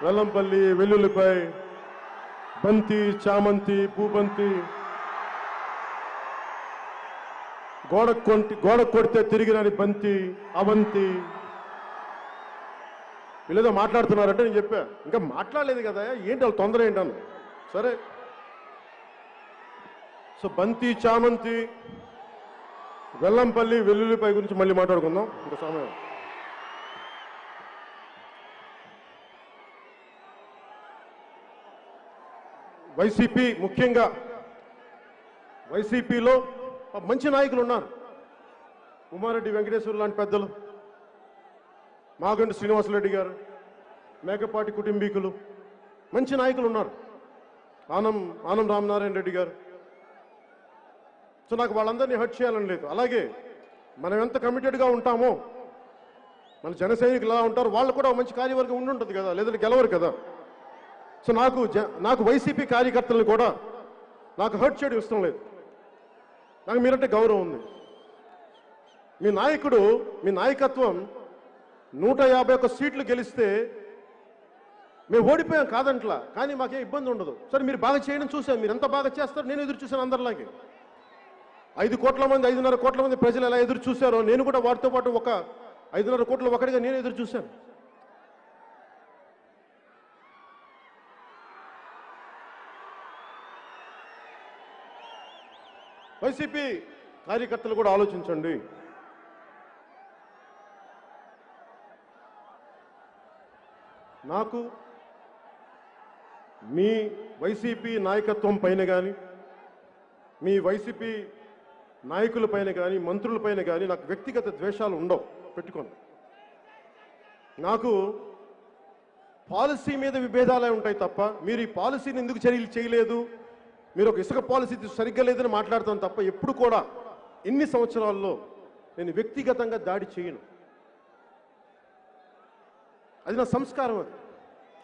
వెల్లంపల్లి, వెల్లుల్లిపాయ, బంతి, చామంతి, పూబంతి, గోడ కొడితే తిరిగి రాని బంతి, అవంతి, వీళ్ళేదో మాట్లాడుతున్నారంటే నేను చెప్పా, ఇంకా మాట్లాడలేదు కదా, ఏంటి వాళ్ళు తొందర ఏంటన్నా. సరే, సో బంతి, చామంతి, వెల్లంపల్లి వెల్లుల్లిపై గురించి మళ్ళీ మాట్లాడుకుందాం ఇంత సమయం. వైసీపీ, ముఖ్యంగా వైసీపీలో మంచి నాయకులు ఉన్నారు. ఉమారెడ్డి వెంకటేశ్వర లాంటి పెద్దలు, మాగంటి శ్రీనివాసరెడ్డి గారు, మేకపాటి కుటుంబీకులు, మంచి నాయకులు ఉన్నారు. ఆనం రామనారాయణ రెడ్డి గారు. సో నాకు వాళ్ళందరినీ హర్ట్ చేయాలని లేదు. అలాగే మనం ఎంత కమిటెడ్గా ఉంటామో, మన జన సైనికులు ఎలా ఉంటారు, వాళ్ళు కూడా మంచి కార్యవర్గం ఉండుంటుంది కదా, లేదంటే గెలవరు కదా. సో నాకు వైసీపీ కార్యకర్తలను కూడా నాకు హర్ట్ చేయడం ఇష్టం లేదు. నాకు మీరంటే గౌరవం ఉంది. మీ నాయకుడు, మీ నాయకత్వం 151 సీట్లు గెలిస్తే మేము ఓడిపోయాం కాదంట్లా, కానీ మాకేం ఇబ్బంది ఉండదు. సరే మీరు బాగా చేయడం చూశాను, మీరు ఎంత బాగా చేస్తారు నేను ఎదురు చూశాను. అందరిలాగే 5 కోట్ల మంది 5.5 కోట్ల మంది ప్రజలు ఎలా ఎదురు చూశారో నేను కూడా వారితో పాటు ఒక 5.5 కోట్ల ఒకటిగా నేను ఎదురు చూశాను. వైసీపీ కార్యకర్తలు కూడా ఆలోచించండి. నాకు మీ వైసీపీ నాయకత్వం పైన కానీ, మీ వైసీపీ నాయకుల పైన కానీ, మంత్రుల పైన కానీ నాకు వ్యక్తిగత ద్వేషాలు ఉండవు, పెట్టుకోండి. నాకు పాలసీ మీద విభేదాలే ఉంటాయి తప్ప, మీరు ఈ పాలసీని ఎందుకు చర్యలు చేయలేదు, మీరు ఒక ఇసుక పాలసీ సరిగ్గా లేదని మాట్లాడతాను తప్ప, ఎప్పుడు కూడా ఇన్ని సంవత్సరాల్లో నేను వ్యక్తిగతంగా దాడి చేయను. అది నా సంస్కారం,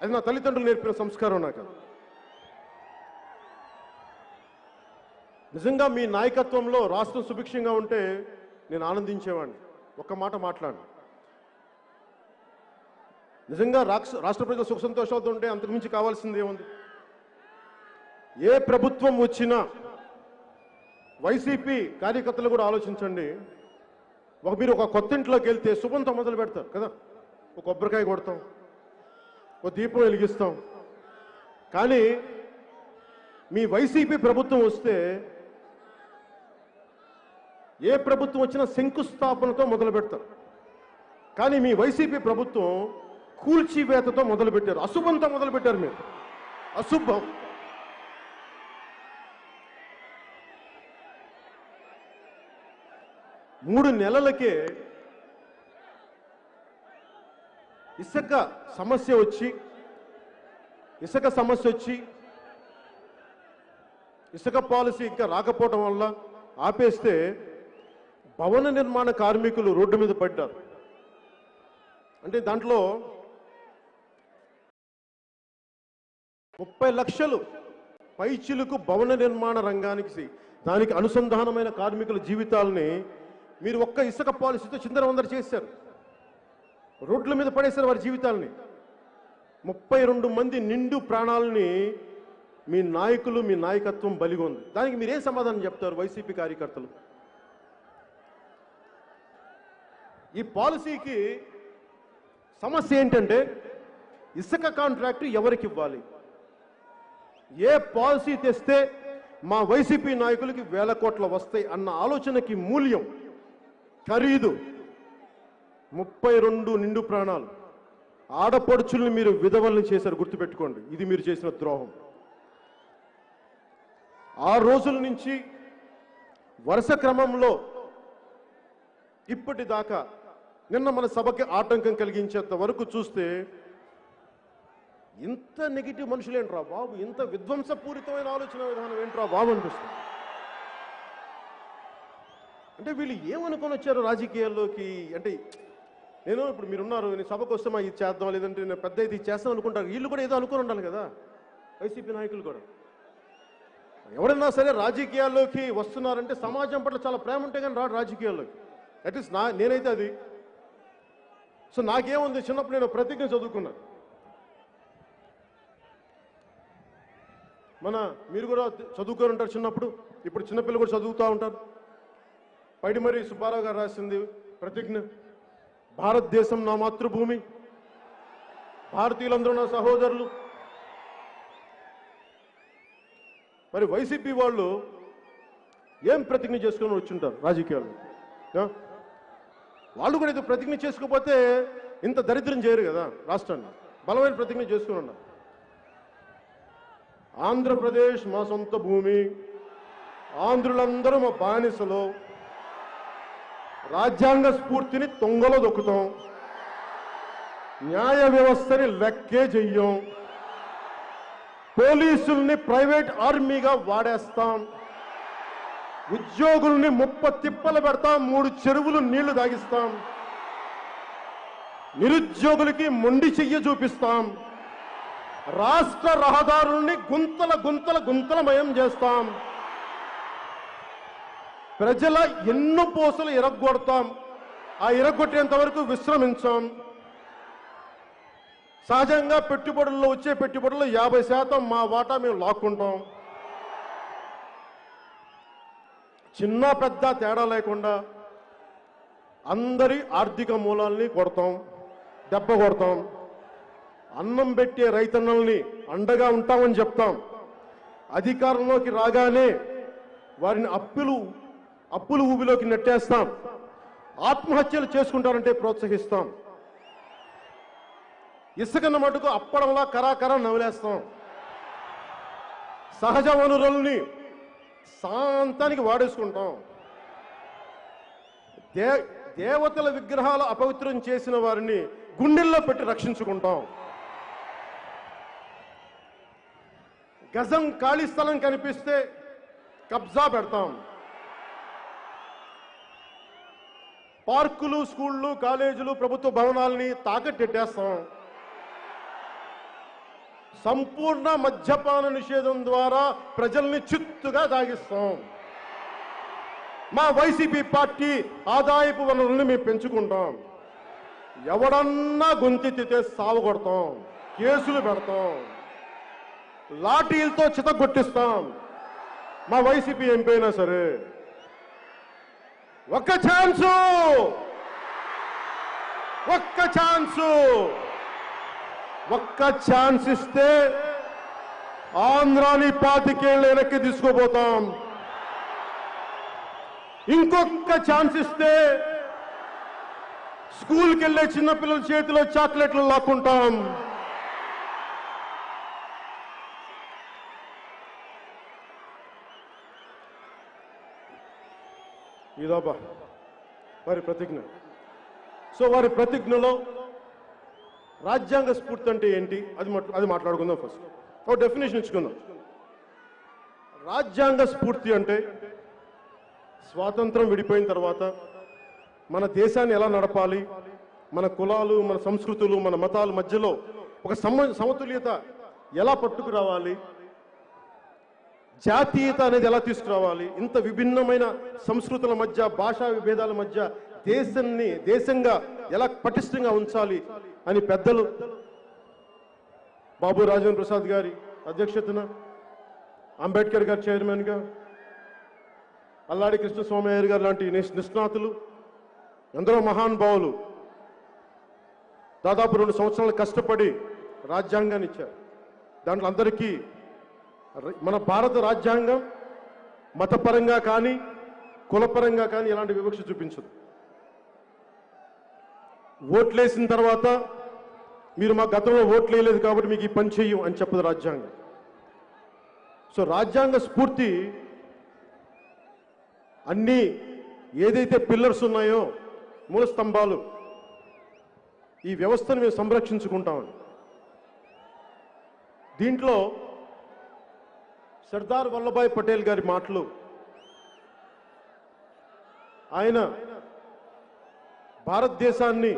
అది నా తల్లిదండ్రులు నేర్పిన సంస్కారం. నాకు నిజంగా మీ నాయకత్వంలో రాష్ట్రం సుభిక్షంగా ఉంటే నేను ఆనందించేవాడిని. ఒక్క మాట మాట్లాడు. నిజంగా రాష్ట్ర ప్రజల సుఖ సంతోషాలతో ఉంటే అంతకుమించి కావాల్సింది ఏముంది? ఏ ప్రభుత్వం వచ్చినా వైసీపీ కార్యకర్తలు కూడా ఆలోచించండి. మీరు ఒక కొత్త ఇంట్లోకి వెళ్తే శుభంతో మొదలు పెడతారు కదా, ఒక కొబ్బరికాయ కొడతాం, ఒక దీపం వెలిగిస్తాం. కానీ మీ వైసీపీ ప్రభుత్వం వస్తే ఏ ప్రభుత్వం వచ్చినా శంకుస్థాపనతో మొదలు పెడతారు. కానీ మీ వైసీపీ ప్రభుత్వం కూల్చివేతతో మొదలు పెట్టారు, అశుభంతో మొదలు పెట్టారు. మీరు అశుభం. మూడు నెలలకే ఇసుక సమస్య వచ్చి ఇసుక పాలసీ ఇంకా రాకపోవడం వల్ల ఆపేస్తే భవన నిర్మాణ కార్మికులు రోడ్డు మీద పడ్డారు. అంటే దాంట్లో 30 లక్షలు పైచిలుకు భవన నిర్మాణ రంగానికి, దానికి అనుసంధానమైన కార్మికుల జీవితాలని మీరు ఒక్క ఇసుక పాలసీతో చిందరవందర చేశారు. రోడ్ల మీద పడేశారు వారి జీవితాలని. 32 మంది నిండు ప్రాణాలని మీ నాయకులు, మీ నాయకత్వం బలిగొంది. దానికి మీరేం సమాధానం చెప్తారు వైసీపీ కార్యకర్తలు? ఈ పాలసీకి సమస్య ఏంటంటే ఇసుక కాంట్రాక్టు ఎవరికి ఇవ్వాలి? ఏ పాలసీ తెస్తే మా వైసీపీ నాయకులకి 1000 కోట్లు వస్తాయి అన్న ఆలోచనకి మూల్యం, ఖరీదు 32 నిండు ప్రాణాలు. ఆడపడుచుల్ని మీరు విధవల్ని చేశారు, గుర్తుపెట్టుకోండి. ఇది మీరు చేసిన ద్రోహం. ఆ రోజుల నుంచి వరుస క్రమంలో ఇప్పటిదాకా నిన్న మన సభకి ఆటంకం కలిగించేంత వరకు చూస్తే ఇంత నెగిటివ్ మనుషులేంట్రా బాబు, ఇంత విధ్వంసపూరితమైన ఆలోచన విధానం ఏంట్రా బాబు అనిపిస్తుంది. అంటే వీళ్ళు ఏమనుకొని వచ్చారు రాజకీయాల్లోకి? అంటే నేను ఇప్పుడు మీరున్నారు, నేను సభకు వస్తే ఇది చేద్దాం, లేదంటే నేను పెద్ద ఇది చేస్తాం అనుకుంటారు. వీళ్ళు కూడా ఏదో అనుకుని ఉండాలి కదా, వైసీపీ నాయకులు కూడా. ఎవరైనా సరే రాజకీయాల్లోకి వస్తున్నారంటే సమాజం పట్ల చాలా ప్రేమ ఉంటే కానీ రాడు రాజకీయాల్లోకి. అట్లీస్ట్ నేనైతే అది. సో నాకేముంది, చిన్నప్పుడు నేను ప్రతిజ్ఞ చదువుకున్నాను. మీరు కూడా చదువుకొని ఉంటారు చిన్నప్పుడు, ఇప్పుడు చిన్నపిల్లలు కూడా చదువుతూ ఉంటారు. పైడిమర్రి సుబ్బారావు గారు రాసింది ప్రతిజ్ఞ. భారతదేశం నా మాతృభూమి, భారతీయులందరూ నా సహోదరులు. మరి వైసీపీ వాళ్ళు ఏం ప్రతిజ్ఞ చేసుకొని వచ్చుంటారు రాజకీయాల్లో? వాళ్ళు కూడా ఇది ప్రతిజ్ఞ చేసుకోకపోతే ఇంత దరిద్రం చేయరు కదా రాష్ట్రాన్ని. బలమైన ప్రతిజ్ఞ చేసుకుని ఉన్నారు. ఆంధ్రప్రదేశ్ మా సొంత భూమి, ఆంధ్రులందరూ మా బానిసలు, రాజ్యాంగ స్ఫూర్తిని తొంగలో దొక్కుతాం, న్యాయ వ్యవస్థని లెక్కే చెయ్యం, పోలీసుల్ని ప్రైవేట్ ఆర్మీగా వాడేస్తాం, ఉద్యోగుల్ని తిప్పలు పెడతాం, 3 చెరువులు నీళ్లు తాగిస్తాం, నిరుద్యోగులకి మొండి చెయ్య చూపిస్తాం, రాష్ట్ర రహదారుల్ని గుంతలమయం చేస్తాం, ప్రజల ఎన్నో పోసలు ఇరగొడతాం, ఆ ఇరగొట్టేంత వరకు విశ్రమించాం. సహజంగా పెట్టుబడుల్లో వచ్చే పెట్టుబడుల్లో 50% మా వాటా మేము లాక్కుంటాం. చిన్న పెద్ద తేడా లేకుండా అందరి ఆర్థిక మూలాల్ని దెబ్బ కొడతాం. అన్నం పెట్టే రైతన్నల్ని అండగా ఉంటామని చెప్తాం. అధికారంలోకి రాగానే వారిని అప్పులు ఊబిలోకి నెట్టేస్తాం. ఆత్మహత్యలు చేసుకుంటారంటే ప్రోత్సహిస్తాం. ఇసుకన్న మటుకు అప్పడంలా కరాకరా నవలేస్తాం. సహజ వనరుల్ని శాంతానికి వాడేసుకుంటాం. దేవతల విగ్రహాలు అపవిత్రం చేసిన వారిని గుండెల్లో పెట్టి రక్షించుకుంటాం. గజం ఖాళీ స్థలం కనిపిస్తే కబ్జా పెడతాం. పార్కులు, స్కూళ్ళు, కాలేజీలు, ప్రభుత్వ భవనాల్ని తాకట్టెట్టేస్తాం. సంపూర్ణ మద్యపాన నిషేధం ద్వారా ప్రజల్ని చిత్తుగా తాగిస్తాం. మా వైసీపీ పార్టీ ఆదాయపు వనరుల్ని మేము పెంచుకుంటాం. ఎవడన్నా గొంతెత్తితే సావగొడతాం, కేసులు పెడతాం, లాఠీలతో చితగొట్టిస్తాం. మా వైసీపీ ఎంపీ అయినా సరే ఒక్క ఛాన్స్ ఇస్తే ఆంధ్రాని 25 ఏళ్ళు వెనక్కి తీసుకుపోతాం. ఇంకొక ఛాన్స్ ఇస్తే స్కూల్కి వెళ్ళే చిన్నపిల్లల చేతిలో చాక్లెట్లు లాక్కుంటాం. ఇదబ్బా వారి ప్రతిజ్ఞ. సో వారి ప్రతిజ్ఞలో రాజ్యాంగ స్ఫూర్తి అంటే ఏంటి అది మాట్లాడుకుందాం. ఫస్ట్ ఒక డెఫినేషన్ ఇచ్చుకుందాం. రాజ్యాంగ స్ఫూర్తి అంటే స్వాతంత్రం విడిపోయిన తర్వాత మన దేశాన్ని ఎలా నడపాలి, మన కులాలు, మన సంస్కృతులు, మన మతాల మధ్యలో ఒక సమతుల్యత ఎలా పట్టుకురావాలి, జాతీయత అనేది ఎలా తీసుకురావాలి, ఇంత విభిన్నమైన సంస్కృతుల మధ్య, భాషా విభేదాల మధ్య దేశంగా ఎలా పటిష్టంగా ఉంచాలి అని పెద్దలు బాబు రాజేంద్ర ప్రసాద్ గారి అధ్యక్షతన, అంబేద్కర్ గారు చైర్మన్గా, అల్లాడి కృష్ణస్వామయ్య గారు లాంటి నిష్ణాతులు, ఎందరో మహానుభావులు దాదాపు 2 సంవత్సరాలు కష్టపడి రాజ్యాంగాన్ని ఇచ్చారు. దాంట్లో అందరికీ మన భారత రాజ్యాంగం మతపరంగా కానీ కులపరంగా కానీ ఎలాంటి వివక్ష చూపించదు. ఓట్లేసిన తర్వాత మీరు మా గతంలో ఓట్లు వేయలేదు కాబట్టి మీకు ఈ పని చెయ్యం అని చెప్పదు రాజ్యాంగం. సో రాజ్యాంగ స్ఫూర్తి అన్నీ ఏదైతే పిల్లర్స్ ఉన్నాయో, మూల స్తంభాలు, ఈ వ్యవస్థను మేము సంరక్షించుకుంటామని. దీంట్లో సర్దార్ వల్లభాయ్ పటేల్ గారి మాటలు, ఆయన భారతదేశాన్ని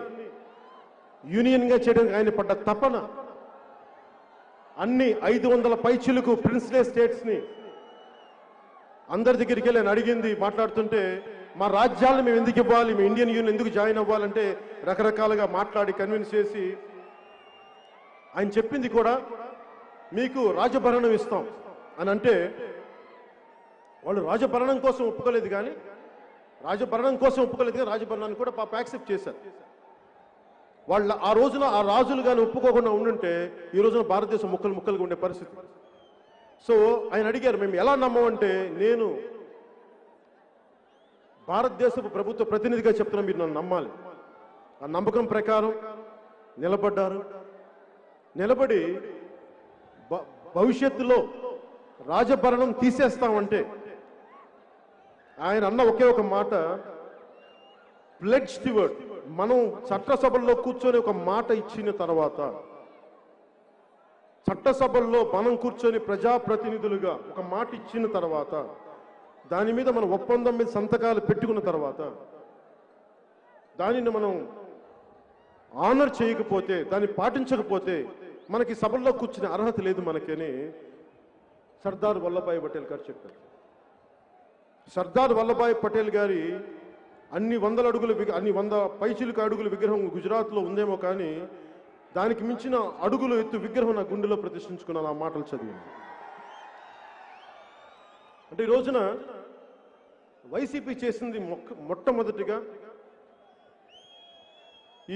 యూనియన్గా చేయడానికి ఆయన పడ్డ తపన, అన్ని 500 పైచిలకు ప్రిన్స్లే స్టేట్స్ని అందరి దగ్గరికి వెళ్ళి ఆయన అడిగింది మాట్లాడుతుంటే, మా రాజ్యాలను మేము ఎందుకు ఇవ్వాలి, మేము ఇండియన్ యూనియన్ ఎందుకు జాయిన్ అవ్వాలంటే రకరకాలుగా మాట్లాడి కన్విన్స్ చేసి ఆయన చెప్పింది కూడా, మీకు రాజభరణం ఇస్తాం అని అంటే వాళ్ళు రాజభరణం కోసం ఒప్పుకోలేదు కానీ రాజభరణాన్ని కూడా పాప యాక్సెప్ట్ చేశారు. వాళ్ళు ఆ రోజున ఆ రాజులు కానీ ఒప్పుకోకుండా ఉండుంటే ఈ రోజున భారతదేశం ముక్కలుగా ఉండే పరిస్థితి. సో ఆయన అడిగారు, మేము ఎలా నమ్మమంటే, నేను భారతదేశపు ప్రభుత్వ ప్రతినిధిగా చెప్తున్నా, మీరు నన్ను నమ్మాలి. ఆ నమ్మకం ప్రకారం నిలబడ్డారు. నిలబడి భవిష్యత్తులో రాజభరణం తీసేస్తామంటే ఆయన అన్న ఒకే ఒక మాట, ప్లెడ్జ్ టువర్డ్, మనం చట్టసభల్లో కూర్చొని ఒక మాట ఇచ్చిన తర్వాత, చట్టసభల్లో మనం కూర్చొని ప్రజాప్రతినిధులుగా ఒక మాట ఇచ్చిన తర్వాత, దాని మీద మనం ఒప్పందం మీద సంతకాలు పెట్టుకున్న తర్వాత, దానిని మనం ఆనర్ చేయకపోతే, దాన్ని పాటించకపోతే మనకి సభల్లో కూర్చునే అర్హత లేదు మనకని సర్దార్ వల్లభాయ్ పటేల్ గారు చెప్పారు. సర్దార్ వల్లభాయ్ పటేల్ గారి అన్ని 100 పైచిలుకు అడుగుల విగ్రహం గుజరాత్లో ఉందేమో కానీ దానికి మించిన అడుగులు ఎత్తు విగ్రహం నా గుండెలో ప్రతిష్ఠించుకున్నాను ఆ మాటలు చదివి. అంటే ఈ రోజున వైసీపీ చేసింది మొట్టమొదటిగా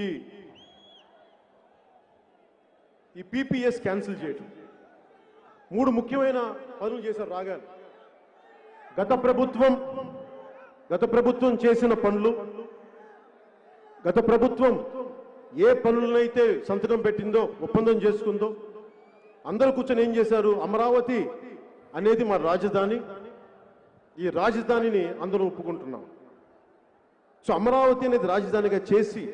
ఈ పీపీఎస్ క్యాన్సిల్ చేయటం. 3 ముఖ్యమైన పనులు చేశారు రాగానే. గత ప్రభుత్వం చేసిన పనులు, గత ప్రభుత్వం ఏ పనులనైతే సంతకం పెట్టిందో, ఒప్పందం చేసుకుందో, అందరూ కూర్చొని ఏం చేశారు, అమరావతి అనేది మా రాజధాని, ఈ రాజధానిని అందరూ ఒప్పుకుంటున్నాం. సో అమరావతి అనేది రాజధానిగా చేసి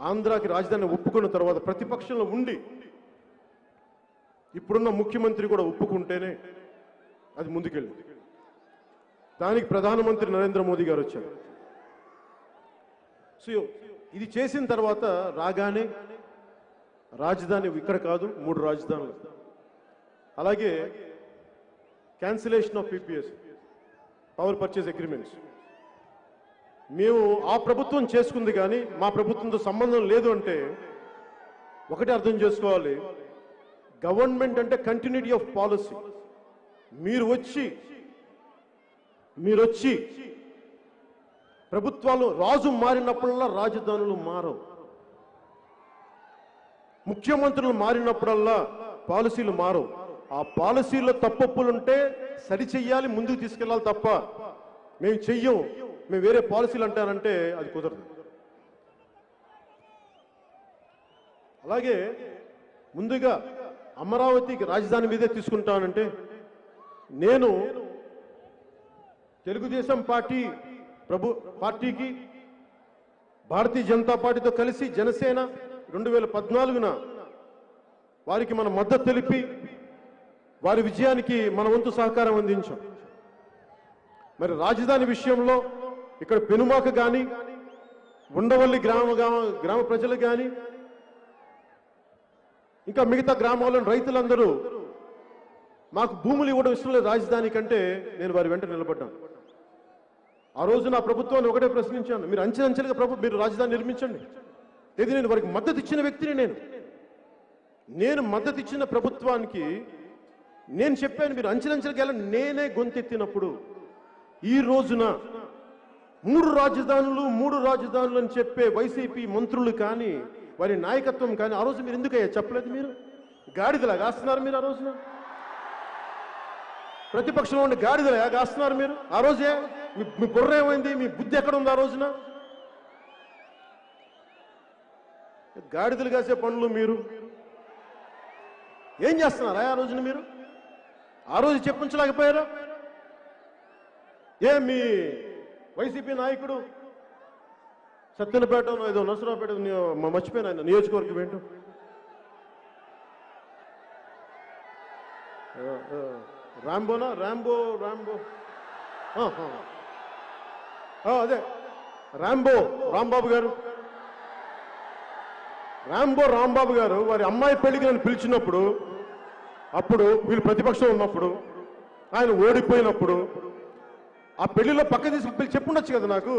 ఆంధ్రాకి రాజధాని ఒప్పుకున్న తర్వాత ప్రతిపక్షంలో ఉండి ఇప్పుడున్న ముఖ్యమంత్రి కూడా ఒప్పుకుంటేనే అది ముందుకెళ్ళింది. దానికి ప్రధానమంత్రి నరేంద్ర మోదీ గారు వచ్చారు. సో ఇది చేసిన తర్వాత రాగానే రాజధాని ఇక్కడ కాదు, 3 రాజధానులు. అలాగే cancellation of PPAs, power purchase agreements. మేము ఆ ప్రభుత్వం చేసుకుంది కానీ మా ప్రభుత్వంతో సంబంధం లేదు అంటే ఒకటే అర్థం చేసుకోవాలి, గవర్నమెంట్ అంటే కంటిన్యూటీ ఆఫ్ పాలసీ. మీరు వచ్చి ప్రభుత్వాలు రాజు మారినప్పుడల్లా రాజధానులు మారవు, ముఖ్యమంత్రులు మారినప్పుడల్లా పాలసీలు మారవు. ఆ పాలసీలో తప్పొప్పులుంటే సరిచెయ్యాలి, ముందుకు తీసుకెళ్ళాలి తప్ప మేము చెయ్యం, మేము వేరే పాలసీలు అంటారంటే అది కుదరదు. అలాగే ముందుగా అమరావతికి రాజధాని మీదే తీసుకుంటానంటే నేను తెలుగుదేశం పార్టీకి భారతీయ జనతా పార్టీతో కలిసి జనసేన 2014న వారికి మన మద్దతు తెలిపి వారి విజయానికి మన వంతు సహకారం అందించాం. మరి రాజధాని విషయంలో ఇక్కడ పెనుమాక కానీ ఉండవల్లి గ్రామ ప్రజలు కానీ ఇంకా మిగతా గ్రామాల్లోని రైతులందరూ మాకు భూములు ఇవ్వడం ఇష్టం లేదు రాజధాని కంటే, నేను వారి వెంట నిలబడ్డాను. ఆ రోజు నా ప్రభుత్వాన్ని ఒకటే ప్రశ్నించాను, మీరు అంచెలంచెలుగా మీరు రాజధాని నిర్మించండి. ఇది నేను వారికి మద్దతు ఇచ్చిన వ్యక్తిని. నేను మద్దతు ఇచ్చిన ప్రభుత్వానికి నేను చెప్పాను మీరు అంచెలంచెలుగా వెళ్ళండి. నేనే గొంతెత్తినప్పుడు ఈ రోజున 3 రాజధానులు అని చెప్పే వైసీపీ మంత్రులు కానీ వారి నాయకత్వం కానీ ఆ రోజు మీరు ఎందుకయ్యా చెప్పలేదు? మీరు గాడిదలా కాస్తున్నారు. మీరు ఆ రోజున ప్రతిపక్షంలో ఉండి గాడిదలా కాస్తున్నారు మీరు. ఆ రోజే మీ బుర్ర ఏమైంది? మీ బుద్ధి ఎక్కడ ఉంది? ఆ రోజున గాడిదలు కాసే పనులు మీరు ఏం చేస్తున్నారా? ఆ రోజున మీరు ఆ రోజు చెప్పించలేకపోయారా? మీ వైసీపీ నాయకుడు సత్తెనపేట ఏదో నరసరావుపేట మర్చిపోయిన ఆయన నియోజకవర్గం ఏంటో రాంబో అదే రాంబాబు గారు వారి అమ్మాయి పెళ్లికి నన్ను పిలిచినప్పుడు, అప్పుడు వీళ్ళు ప్రతిపక్షం ఉన్నప్పుడు, ఆయన ఓడిపోయినప్పుడు ఆ పెళ్లిలో పక్క తీసుకు చెప్పుండొచ్చు కదా నాకు,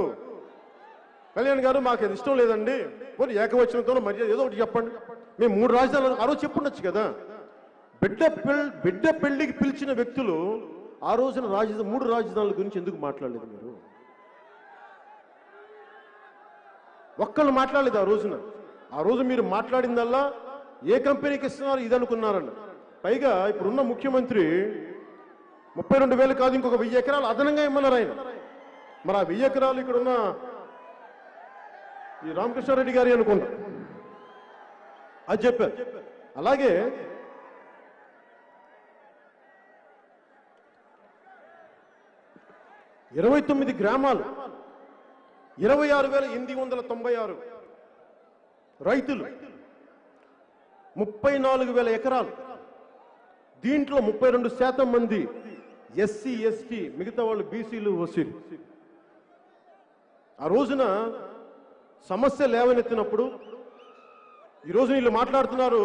కళ్యాణ్ గారు మాకు అది ఇష్టం లేదండి, పోనీ ఏకవచనంతో మర్యాద ఏదో ఒకటి చెప్పండి, మేము 3 రాజధానులు ఆ రోజు చెప్పుండొచ్చు కదా. బిడ్డ పెళ్లికి పిలిచిన వ్యక్తులు ఆ రోజున 3 రాజధానుల గురించి ఎందుకు మాట్లాడలేదు? మీరు ఒక్కళ్ళు మాట్లాడలేదు ఆ రోజున. ఆ రోజు మీరు మాట్లాడిందల్లా ఏ కంపెనీకి ఇస్తున్నారు ఇది అనుకున్నారన్న. పైగా ఇప్పుడున్న ముఖ్యమంత్రి 32,000 కాదు ఇంకొక 1000 ఎకరాలు అదనంగా ఇమ్మన్నారు ఆయన. మరి ఆ 1000 ఎకరాలు ఇక్కడున్న ఈ రామకృష్ణారెడ్డి గారి అనుకుంటా అది చెప్పారు. అలాగే 29 గ్రామాలు 26,896 రైతులు 34,000 ఎకరాలు. దీంట్లో 32% మంది ఎస్సీ ఎస్టీ, మిగతా వాళ్ళు బీసీలు ఓసీలు. ఆ రోజున సమస్య లేవనెత్తినప్పుడు ఈరోజు వీళ్ళు మాట్లాడుతున్నారు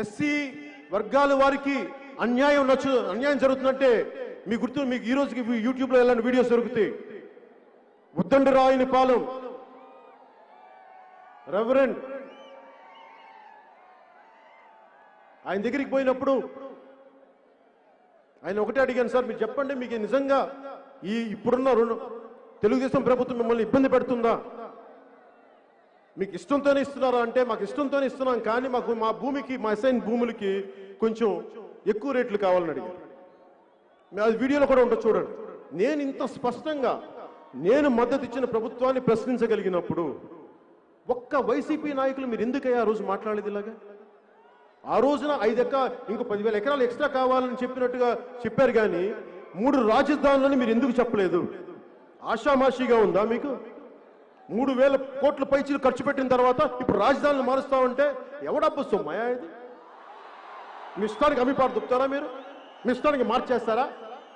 ఎస్సీ వర్గాల వారికి అన్యాయం జరుగుతుందంటే మీకు ఈ రోజుకి యూట్యూబ్లో ఎలాంటి వీడియోస్ దొరుకుతాయి. ఉద్దండి రాయని పాలెం రెవరెండ్ ఆయన దగ్గరికి పోయినప్పుడు ఆయన ఒకటే అడిగాను, సార్ మీరు చెప్పండి, మీకు నిజంగా ఇప్పుడున్న తెలుగుదేశం ప్రభుత్వం మిమ్మల్ని ఇబ్బంది పెడుతుందా? మీకు ఇష్టంతోనే ఇస్తున్నారా అంటే మాకు ఇష్టంతోనే ఇస్తున్నాం, కానీ మాకు మా భూమికి, మా అసైన్ భూములకి కొంచెం ఎక్కువ రేట్లు కావాలని అడిగారు. అది వీడియోలో కూడా ఉంటుంది చూడండి. నేను ఇంత స్పష్టంగా నేను మద్దతు ఇచ్చిన ప్రభుత్వాన్ని ప్రశ్నించగలిగినప్పుడు ఒక్క వైసీపీ నాయకులు మీరు ఎందుకయ్యా ఆ రోజు మాట్లాడేది ఇలాగా? ఆ రోజున 5 ఇంకో 10,000 ఎకరాలు ఎక్స్ట్రా కావాలని చెప్పినట్టుగా చెప్పారు, కానీ 3 రాజధానులని మీరు ఎందుకు చెప్పలేదు? ఆషామాషిగా ఉందా మీకు? 3,000 కోట్ల పైచీలు ఖర్చు పెట్టిన తర్వాత ఇప్పుడు రాజధానులు మారుస్తామంటే ఎవడబ్బు సొమ్మయా ఇది? మీ ఇష్టానికి అమ్మిపాటు దుప్పుతారా మీరు? మీ ఇష్టానికి మార్చేస్తారా?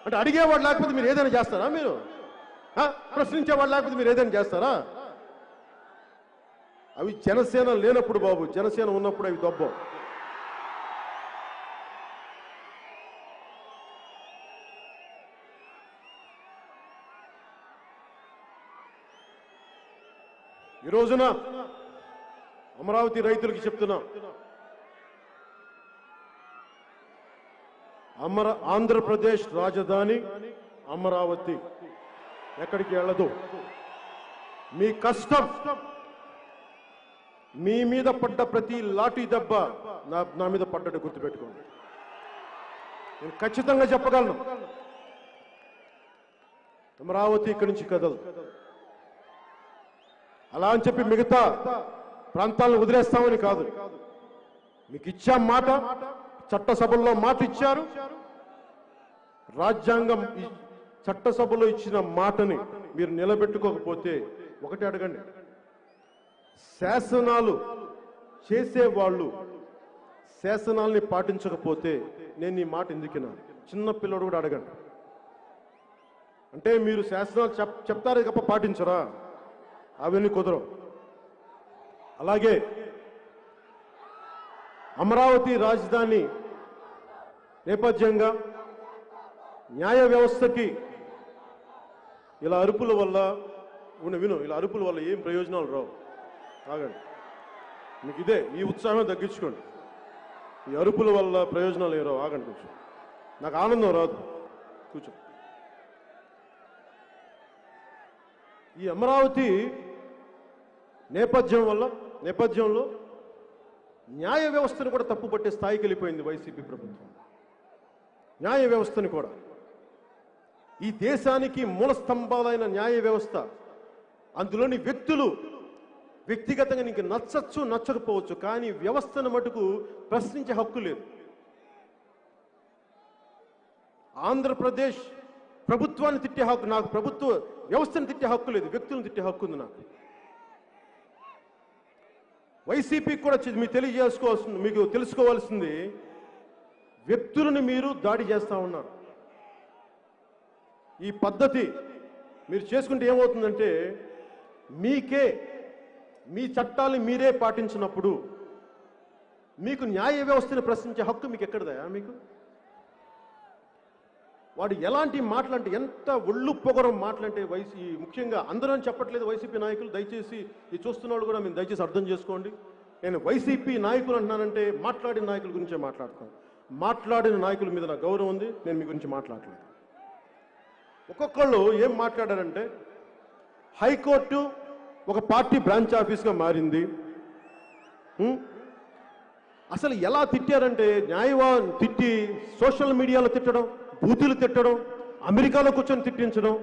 అంటే అడిగేవాడు లేకపోతే మీరు ఏదైనా చేస్తారా? మీరు ప్రశ్నించేవాడు లేకపోతే మీరు ఏదైనా చేస్తారా? అవి జనసేన లేనప్పుడు బాబు, జనసేన ఉన్నప్పుడు అవి దొబ్బం. ఈ రోజున అమరావతి రైతులకి చెప్తున్నా, ఆంధ్రప్రదేశ్ రాజధాని అమరావతి, ఎక్కడికి వెళ్ళదు. మీ కష్టం, మీ మీద పడ్డ ప్రతి లాఠీ దెబ్బ నా మీద పడ్డట్టు గుర్తుపెట్టుకోండి. నేను ఖచ్చితంగా చెప్పగలను, అమరావతి ఇక్కడి నుంచి కదలదు. అలా అని చెప్పి మిగతా ప్రాంతాలను వదిలేస్తామని కాదు. మీకు ఇచ్చాం మాట, చట్టసభల్లో మాట ఇచ్చారు. రాజ్యాంగం చట్టసభలో ఇచ్చిన మాటని మీరు నిలబెట్టుకోకపోతే ఒకటి అడగండి, శాసనాలు చేసేవాళ్ళు శాసనాల్ని పాటించకపోతే నేను ఈ మాట ఎందుకినా? చిన్న పిల్లడు కూడా అడగండి. అంటే మీరు శాసనాలు చెప్తారే తప్ప పాటించరా? అవన్నీ కుదరవు. అలాగే అమరావతి రాజధాని నేపథ్యంగా న్యాయ వ్యవస్థకి ఇలా అరుపుల వల్ల ఇలా అరుపుల వల్ల ఏం ప్రయోజనాలు రావు. ఆగండి, మీకు ఇదే ఈ ఉత్సాహం తగ్గించుకోండి. ఈ అరుపుల వల్ల ప్రయోజనాలు ఏం రావు. ఆగండి, కూర్చో. నాకు ఆనందం రాదు, కూర్చో. ఈ అమరావతి నేపథ్యంలో న్యాయ వ్యవస్థను కూడా తప్పుపట్టే స్థాయికి వెళ్ళిపోయింది వైసీపీ ప్రభుత్వం. న్యాయ వ్యవస్థని కూడా, ఈ దేశానికి మూల స్తంభాలైన న్యాయ వ్యవస్థ, అందులోని వ్యక్తులు వ్యక్తిగతంగా నీకు నచ్చచ్చు నచ్చకపోవచ్చు, కానీ వ్యవస్థను మటుకు ప్రశ్నించే హక్కు లేదు. ఆంధ్రప్రదేశ్ ప్రభుత్వాన్ని తిట్టే హక్కు నాకు, ప్రభుత్వ వ్యవస్థను తిట్టే హక్కు లేదు, వ్యక్తులను తిట్టే హక్కు ఉంది నాకు. వైసీపీకి కూడా మీకు తెలుసుకోవాల్సింది, వ్యక్తులను మీరు దాడి చేస్తూ ఉన్నారు. ఈ పద్ధతి మీరు చేసుకుంటే ఏమవుతుందంటే, మీ చట్టాలు మీరే పాటించినప్పుడు మీకు న్యాయ వ్యవస్థను ప్రశ్నించే హక్కు మీకు ఎక్కడదయా? మీకు వాడు ఎలాంటి మాటలంటే, ఎంత ఒళ్ళు పొగరం మాటలంటే, ముఖ్యంగా అందరూ చెప్పట్లేదు వైసీపీ నాయకులు, దయచేసి ఈ చూస్తున్న వాళ్ళు కూడా మీరు దయచేసి అర్థం చేసుకోండి. నేను వైసీపీ నాయకులు అంటున్నానంటే మాట్లాడిన నాయకుల గురించే మాట్లాడుతాను. మాట్లాడిన నాయకుల మీద నాకు గౌరవం ఉంది, నేను మీ గురించి మాట్లాడలేదు. ఒక్కొక్కళ్ళు ఏం మాట్లాడారంటే, హైకోర్టు ఒక పార్టీ బ్రాంచ్ ఆఫీస్గా మారింది. అసలు ఎలా తిట్టారంటే, తిట్టి సోషల్ మీడియాలో తిట్టడం, బూతులు తిట్టడం, అమెరికాలో కూర్చొని తిట్టించడం,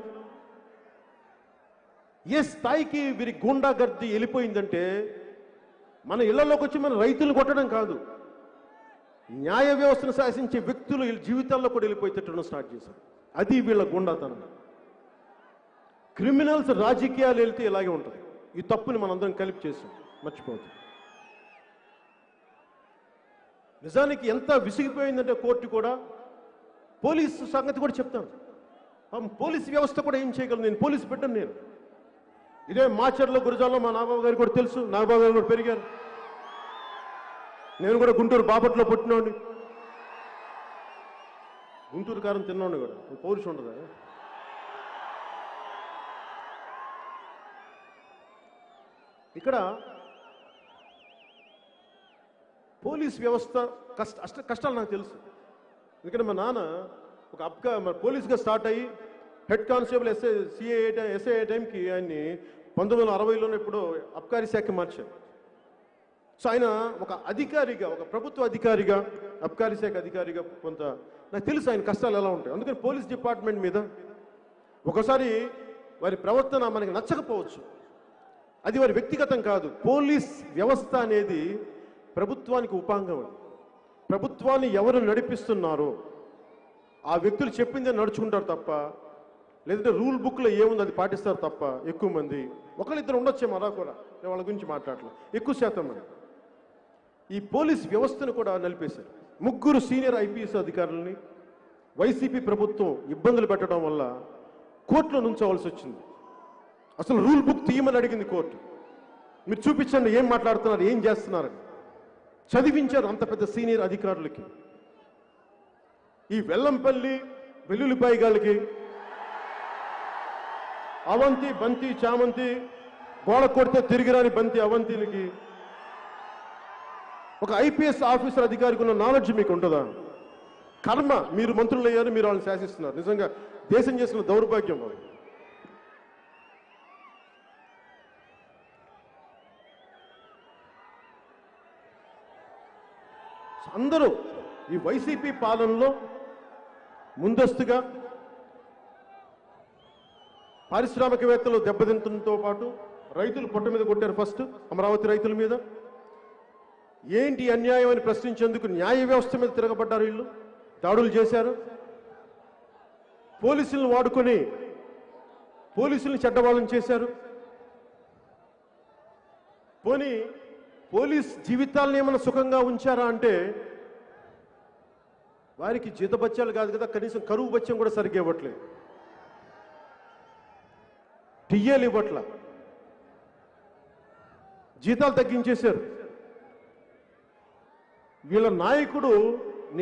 ఏ స్థాయికి వీరి గూండాగర్ది వెళ్ళిపోయిందంటే మన ఇళ్లలోకి వచ్చి మన రైతులు కొట్టడం కాదు, న్యాయ వ్యవస్థను శాసించే వ్యక్తులు వీళ్ళ జీవితాల్లో కూడా వెళ్ళిపోయి తిట్టడం స్టార్ట్ చేశారు. అది వీళ్ళ గుండాతనం. క్రిమినల్స్ రాజకీయాలు వెళ్తే ఇలాగే ఉంటుంది. ఈ తప్పుని మనందరం కలిపి చేసాం, మర్చిపోతుంది. నిజానికి ఎంత విసిగిపోయిందంటే కోర్టు కూడా, పోలీసు సంగతి కూడా చెప్తాను. పోలీసు వ్యవస్థ కూడా ఏం చేయగలను, నేను పోలీసు పెట్టను. నేను ఇదే మాచర్ల గురజాల్లో మా నాగబాబు గారికి కూడా తెలుసు, నాగబాబు గారు కూడా పెరిగారు. నేను కూడా గుంటూరు బాపట్లో పుట్టినోండి, గుంటూరు కారం తిన్నోండి కూడా. పౌరుషం ఉండదా? ఇక్కడ పోలీస్ వ్యవస్థ కష్టాలు నాకు తెలుసు. ఎందుకంటే మా నాన్న ఒక పోలీస్గా స్టార్ట్ అయ్యి హెడ్ కానిస్టేబుల్ ఎస్ఐ టైంకి ఆయన్ని 1960లోనే ఇప్పుడు అబ్కారీ శాఖ మార్చారు. సో ఆయన ఒక అధికారిగా, ఒక ప్రభుత్వ అధికారిగా, అబ్కారీ శాఖ అధికారిగా కొంత నాకు తెలుసు ఆయన కష్టాలు ఎలా ఉంటాయి. అందుకని పోలీస్ డిపార్ట్మెంట్ మీద ఒకసారి వారి ప్రవర్తన మనకి నచ్చకపోవచ్చు, అది వారి వ్యక్తిగతం కాదు. పోలీస్ వ్యవస్థ అనేది ప్రభుత్వానికి ఉపాంగం. ప్రభుత్వాన్ని ఎవరు నడిపిస్తున్నారో ఆ వ్యక్తులు చెప్పిందే నడుచుకుంటారు తప్ప, లేదంటే రూల్ బుక్లో ఏముంది అది పాటిస్తారు తప్ప. ఎక్కువ మంది, ఒకరిద్దరు ఉండొచ్చేమో అలా కూడా, నేను వాళ్ళ గురించి మాట్లాడలేదు. ఎక్కువ శాతం మంది ఈ పోలీస్ వ్యవస్థను కూడా నలిపేశారు. 3 సీనియర్ ఐపీఎస్ అధికారులని వైసీపీ ప్రభుత్వం ఇబ్బందులు పెట్టడం వల్ల కోర్టులో నుంచోవలసి వచ్చింది. అసలు రూల్ బుక్ తీయమని అడిగింది కోర్టు. మీరు చూపించండి ఏం మాట్లాడుతున్నారు, ఏం చేస్తున్నారని. చదివించారు అంత పెద్ద సీనియర్ అధికారులకి. ఈ వెల్లంపల్లి వెల్లుల్లిపాయగాళ్ళకి, అవంతి బంతి చామంతి, గోడ కొడితే తిరిగిరాని బంతి అవంతిలకి, ఒక ఐపీఎస్ ఆఫీసర్ అధికారికి ఉన్న నాలెడ్జ్ మీకు ఉంటుందా? కర్మ, మీరు మంత్రులు అయ్యారు, మీరు వాళ్ళని శాసిస్తున్నారు. నిజంగా దేశం చేసిన దౌర్భాగ్యం వాళ్ళు. అందరూ ఈ వైసీపీ పాలనలో ముందస్తుగా పారిశ్రామికవేత్తలు దెబ్బతింటంతో పాటు రైతులు పొట్ట మీద కొట్టారు. ఫస్ట్ అమరావతి రైతుల మీద ఏంటి అన్యాయం అని ప్రశ్నించేందుకు న్యాయ వ్యవస్థ మీద తిరగబడ్డారు. వీళ్ళు దాడులు చేశారు. పోలీసులను వాడుకొని పోలీసుల్ని చెడ్డవాళ్ళని చేశారు. పోనీ పోలీస్ జీవితాలను ఏమైనా సుఖంగా ఉంచారా అంటే వారికి జీతబత్యాలు కాదు కదా, కనీసం కరువు బత్యం కూడా సరిగ్గా ఇవ్వట్లేదు, టియ్యేలు ఇవ్వట్ల, జీతాలు తగ్గించేశారు. వీళ్ళ నాయకుడు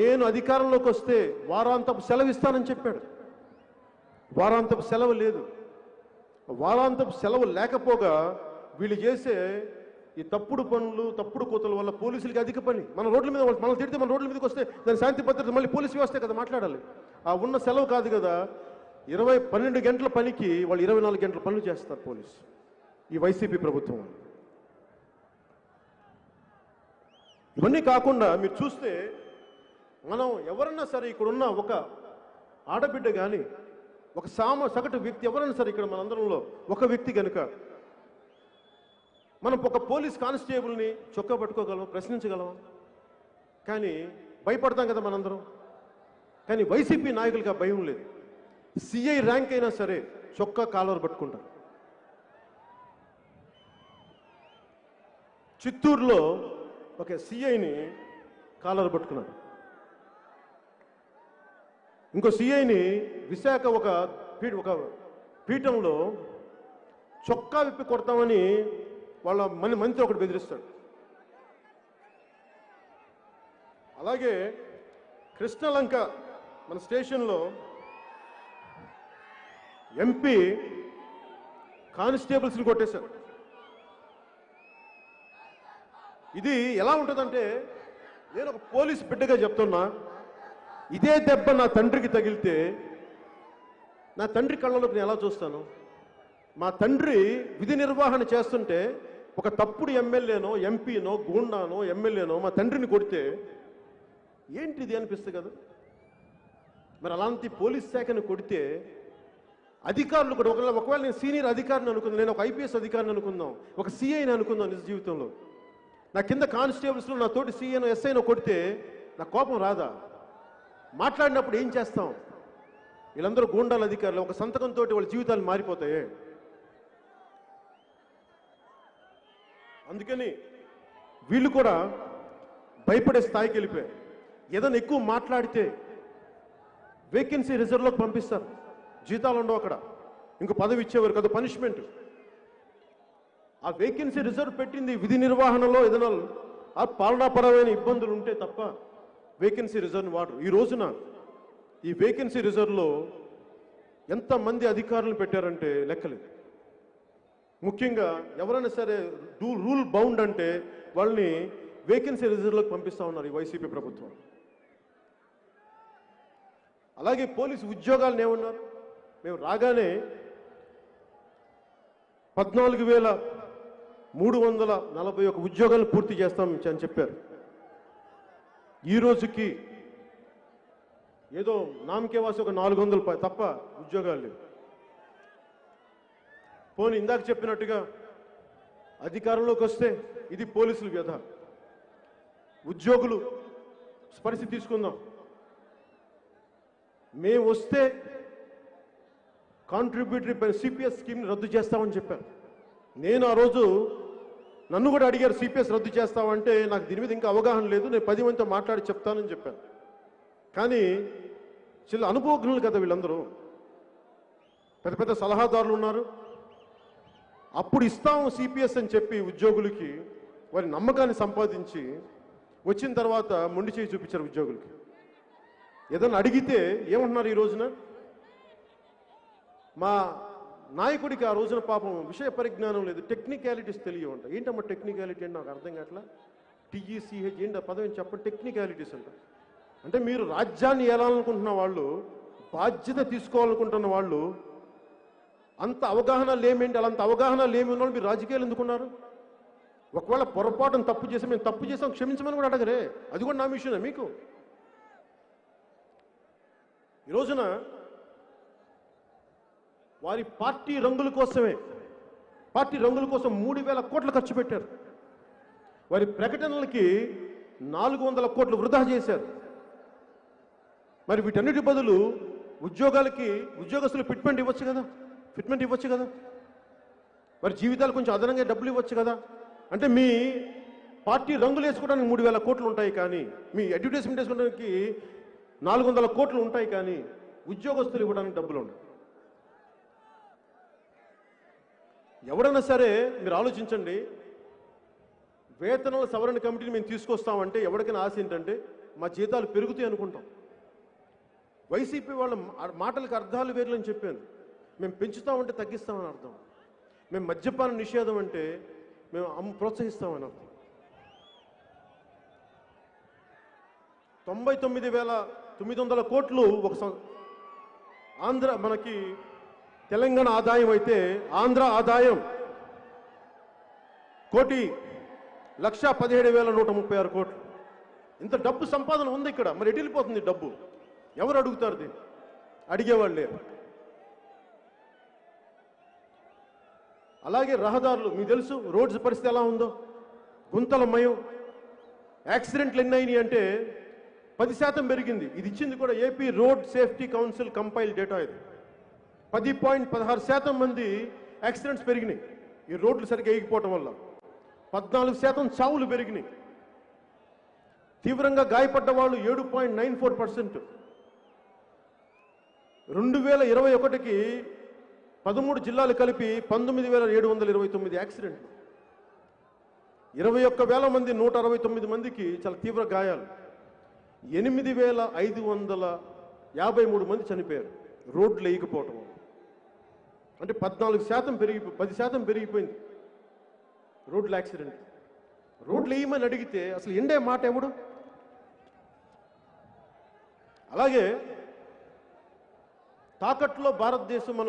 నేను అధికారంలోకి వస్తే వారాంతపు సెలవు ఇస్తానని చెప్పాడు. వారాంతపు సెలవు లేదు. వారాంతపు సెలవు లేకపోగా వీళ్ళు చేసే ఈ తప్పుడు పనులు, తప్పుడు కోతల వల్ల పోలీసులకి అధిక పని. మన రోడ్ల మీద మనం తిడితే మన రోడ్ల మీదకి వస్తే దాని శాంతి భద్రత మళ్ళీ పోలీసు వ్యవస్థే కదా మాట్లాడాలి. ఆ ఉన్న సెలవు కాదు కదా, 12 గంటల పనికి వాళ్ళు 24 గంటల పనులు చేస్తారు పోలీసు, ఈ వైసీపీ ప్రభుత్వం. ఇవన్నీ కాకుండా మీరు చూస్తే మనం ఎవరన్నా సరే ఇక్కడున్న ఒక ఆడబిడ్డ కానీ, ఒక సగటు వ్యక్తి ఎవరైనా సరే ఇక్కడ మనందరంలో ఒక వ్యక్తి కనుక మనం ఒక పోలీస్ కానిస్టేబుల్ని చొక్కా పట్టుకోగలం, ప్రశ్నించగలం, కానీ భయపడతాం కదా మనందరం. కానీ వైసీపీ నాయకులకి ఆ భయం లేదు. సిఐ ర్యాంక్ అయినా సరే చొక్కా కాలర్ పట్టుకుంటారు. చిత్తూరులో ఒక సిఐని కాలర్ పట్టుకున్నారు. ఇంకో సిఐని విశాఖ ఒక పీఠంలో చొక్కా విప్పి కొడతామని వాళ్ళ మంత్రి ఒకటి బెదిరిస్తాడు. అలాగే కృష్ణలంక మన స్టేషన్లో ఎంపీ కానిస్టేబుల్స్ని కొట్టేశారు. ఇది ఎలా ఉంటుందంటే, నేను ఒక పోలీస్ బిడ్డగా చెప్తున్నా, ఇదే దెబ్బ నా తండ్రికి తగిలితే నా తండ్రి కళ్ళలోకి నేను ఎలా చూస్తాను? మా తండ్రి విధి నిర్వహణ చేస్తుంటే ఒక తప్పుడు ఎమ్మెల్యేనో, ఎంపీనో, గూండానో, ఎమ్మెల్యేనో మా తండ్రిని కొడితే ఏంటిది అనిపిస్తుంది కదా. మరి అలాంటి పోలీస్ శాఖను కొడితే అధికారులు కూడా ఒకవేళ నేను సీనియర్ అధికారిని అనుకుందాం, నేను ఒక ఐపీఎస్ అధికారిని అనుకుందాం, ఒక సిఐని అనుకుందాం నిజ జీవితంలో, నా కింద కానిస్టేబుల్స్లో నా తోటి సిఐనో ఎస్ఐనో కొడితే నా కోపం రాదా? మాట్లాడినప్పుడు ఏం చేస్తాం? వీళ్ళందరూ గూండాల అధికారులు, ఒక సంతకంతో వాళ్ళ జీవితాలు మారిపోతాయి. అందుకని వీళ్ళు కూడా భయపడే స్థాయికి వెళ్ళిపోయారు. ఏదైనా ఎక్కువ మాట్లాడితే వేకెన్సీ రిజర్వ్లోకి పంపిస్తారు, జీతాలు ఉండవు అక్కడ, ఇంకో పదవి ఇచ్చేవారు కదా, పనిష్మెంట్. ఆ వేకెన్సీ రిజర్వ్ పెట్టింది విధి నిర్వహణలో ఏదైనా ఆ పాలనాపరమైన ఇబ్బందులు ఉంటే తప్ప వేకెన్సీ రిజర్వ్ని వాడరు. ఈ రోజున ఈ వేకెన్సీ రిజర్వ్లో ఎంతమంది అధికారులను పెట్టారంటే లెక్కలేదు. ముఖ్యంగా ఎవరైనా సరే రూల్ బౌండ్ అంటే వాళ్ళని వేకెన్సీ రిజర్వ్లోకి పంపిస్తా ఉన్నారు ఈ వైసీపీ ప్రభుత్వం. అలాగే పోలీసు ఉద్యోగాలను ఏమన్నారు? మేము రాగానే 14,341 ఉద్యోగాలు పూర్తి చేస్తాం అని చెప్పారు. ఈ రోజుకి ఏదో నామకే వాసి ఒక 400 తప్ప ఉద్యోగాలు లేవు. పోనీ ఇందాక చెప్పినట్టుగా అధికారంలోకి వస్తే ఇది పోలీసుల వ్యధ. ఉద్యోగులు పరిస్థితి తీసుకుందాం. మేము వస్తే కాంట్రిబ్యూటరీ సిపిఎస్ స్కీమ్ని రద్దు చేస్తామని చెప్పారు. నేను ఆ రోజు నన్ను కూడా అడిగారు సిపిఎస్ రద్దు చేస్తామంటే నాకు దీని మీద ఇంకా అవగాహన లేదు, నేను 10 మందితో మాట్లాడి చెప్తానని చెప్పాను. కానీ చిన్న అనుభవజ్ఞులు కదా వీళ్ళందరూ, పెద్ద పెద్ద సలహాదారులు ఉన్నారు. అప్పుడు ఇస్తాము సిపిఎస్ అని చెప్పి ఉద్యోగులకి వారి నమ్మకాన్ని సంపాదించి వచ్చిన తర్వాత మొండి చేయి చూపించారు ఉద్యోగులకి. ఏదన్నా అడిగితే ఏమంటున్నారు? ఈ రోజున మా నాయకుడికి ఆ రోజున పాపం విషయ పరిజ్ఞానం లేదు, టెక్నికాలిటీస్ తెలియవంట. ఏంటమ్మా టెక్నికాలిటీ అంటే నాకు అర్థం కావట్లా. టీఈసీహెచ్ ఏంటి ఆ పదం చెప్పండి. టెక్నికాలిటీస్ అంట. అంటే మీరు రాజ్యాన్ని ఏలాలనుకుంటున్న వాళ్ళు, బాధ్యత తీసుకోవాలనుకుంటున్న వాళ్ళు, అంత అవగాహన లేమేంటి? అలాంటి అవగాహన లేమి ఉన్న వాళ్ళు మీరు రాజకీయాలు ఎందుకున్నారు? ఒకవేళ పొరపాటును తప్పు చేసి మేము తప్పు చేసాం క్షమించమని కూడా అడగరే, అది కూడా నా విషయమే. మీకు ఈ రోజున వారి పార్టీ రంగుల కోసమే, పార్టీ రంగుల కోసం 3,000 కోట్లు ఖర్చు పెట్టారు. వారి ప్రకటనలకి 400 కోట్లు వృధా చేశారు. మరి వీటన్నిటి బదులు ఉద్యోగస్తులు ఫిట్మెంట్ ఇవ్వచ్చు కదా, మరి జీవితాలు కొంచెం అదనంగా డబ్బులు ఇవ్వచ్చు కదా. అంటే మీ పార్టీ రంగులు వేసుకోవడానికి 3,000 కోట్లు ఉంటాయి, కానీ మీ అడ్వర్టైజ్మెంట్ వేసుకోవడానికి 400 కోట్లు ఉంటాయి, కానీ ఉద్యోగస్తులు ఇవ్వడానికి డబ్బులు ఉండవు. ఎవరైనా సరే మీరు ఆలోచించండి, వేతనాల సవరణ కమిటీని మేము తీసుకొస్తామంటే ఎవరికైనా ఆశ ఏంటంటే మా జీతాలు పెరుగుతాయి అనుకుంటాం. వైసీపీ వాళ్ళ మాటలకు అర్థాలు వేర్లని చెప్పాను. మేము పెంచుతామంటే తగ్గిస్తామని అర్థం. మేము మద్యపాన నిషేధం అంటే మేము ప్రోత్సహిస్తామని అర్థం. 99,900 కోట్లు ఒక మనకి తెలంగాణ ఆదాయం అయితే ఆంధ్ర ఆదాయం 1,17,136 కోట్లు. ఇంత డబ్బు సంపాదన ఉంది ఇక్కడ. మరి ఎటు వెళ్ళిపోతుంది డబ్బు? ఎవరు అడుగుతారు దీన్ని? అడిగేవాళ్ళు లేరు. అలాగే రహదారులు మీకు తెలుసు, రోడ్స్ పరిస్థితి ఎలా ఉందో, గుంతలమయం. యాక్సిడెంట్లు ఎన్ని అయినాయి అంటే 10% పెరిగింది. ఇది ఇచ్చింది కూడా AP road safety council compile data. ఇది 10.16% మంది యాక్సిడెంట్స్ పెరిగినాయి ఈ రోడ్లు సరిగ్గా వేయకపోవటం వల్ల. 14% చావులు పెరిగినాయి. తీవ్రంగా గాయపడ్డ వాళ్ళు 7.94%. 2021కి 13 జిల్లాలు కలిపి 19,729 యాక్సిడెంట్లు. 21,000 మంది 169 మందికి చాలా తీవ్ర గాయాలు. 8,553 మంది చనిపోయారు రోడ్లు వేయకపోవటం. అంటే 10% పెరిగిపోయింది రోడ్ల యాక్సిడెంట్. రోడ్లు వేయమని అడిగితే అసలు ఎండే మాట ఎవడు? అలాగే తాకట్లో భారతదేశం మన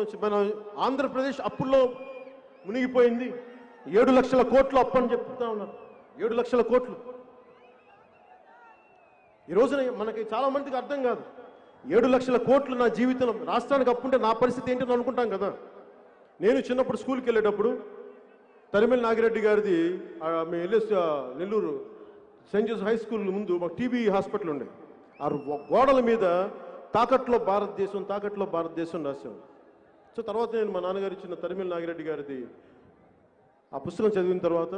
ఆంధ్రప్రదేశ్ అప్పుల్లో మునిగిపోయింది. 7 లక్షల కోట్లు అప్పు అని చెప్తా ఉన్నారు. 7 లక్షల కోట్లు. ఈ రోజున మనకి చాలా మందికి అర్థం కాదు. 7 లక్షల కోట్లు నా జీవితంలో రాష్ట్రానికి అప్పుంటే నా పరిస్థితి ఏంటని అనుకుంటాం కదా. నేను చిన్నప్పుడు స్కూల్కి వెళ్ళేటప్పుడు తరిమెల నాగిరెడ్డి గారిది మేము వెళ్ళే Nellore Saint Joseph high school ముందు మాకు టీబీ హాస్పిటల్ ఉండే. ఆ గోడల మీద తాకట్లో భారతదేశం తాకట్లో భారతదేశం రాశాను. సో తర్వాత నేను మా నాన్నగారు ఇచ్చిన తరిమెల నాగిరెడ్డి గారిది ఆ పుస్తకం చదివిన తర్వాత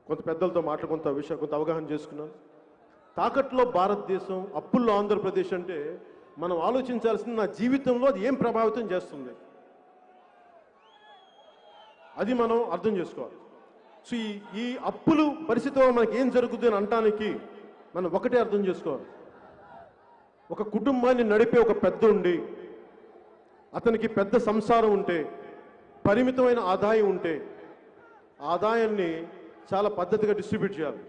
కొంత పెద్దలతో కొంత అవగాహన చేసుకున్నాను. తాకట్లో భారతదేశం, అప్పుల్లో ఆంధ్రప్రదేశ్ అంటే మనం ఆలోచించాల్సింది నా జీవితంలో అది ఏం ప్రభావితం చేస్తుంది, అది మనం అర్థం చేసుకోవాలి. సో ఈ అప్పులు పరిస్థితిలో మనకి ఏం జరుగుతుంది అని అనటానికి మనం ఒకటే అర్థం చేసుకోవాలి. ఒక కుటుంబాన్ని నడిపే ఒక పెద్ద ఉండి, అతనికి పెద్ద సంసారం ఉంటే, పరిమితమైన ఆదాయం ఉంటే, ఆదాయాన్ని చాలా పద్ధతిగా డిస్ట్రిబ్యూట్ చేయాలి.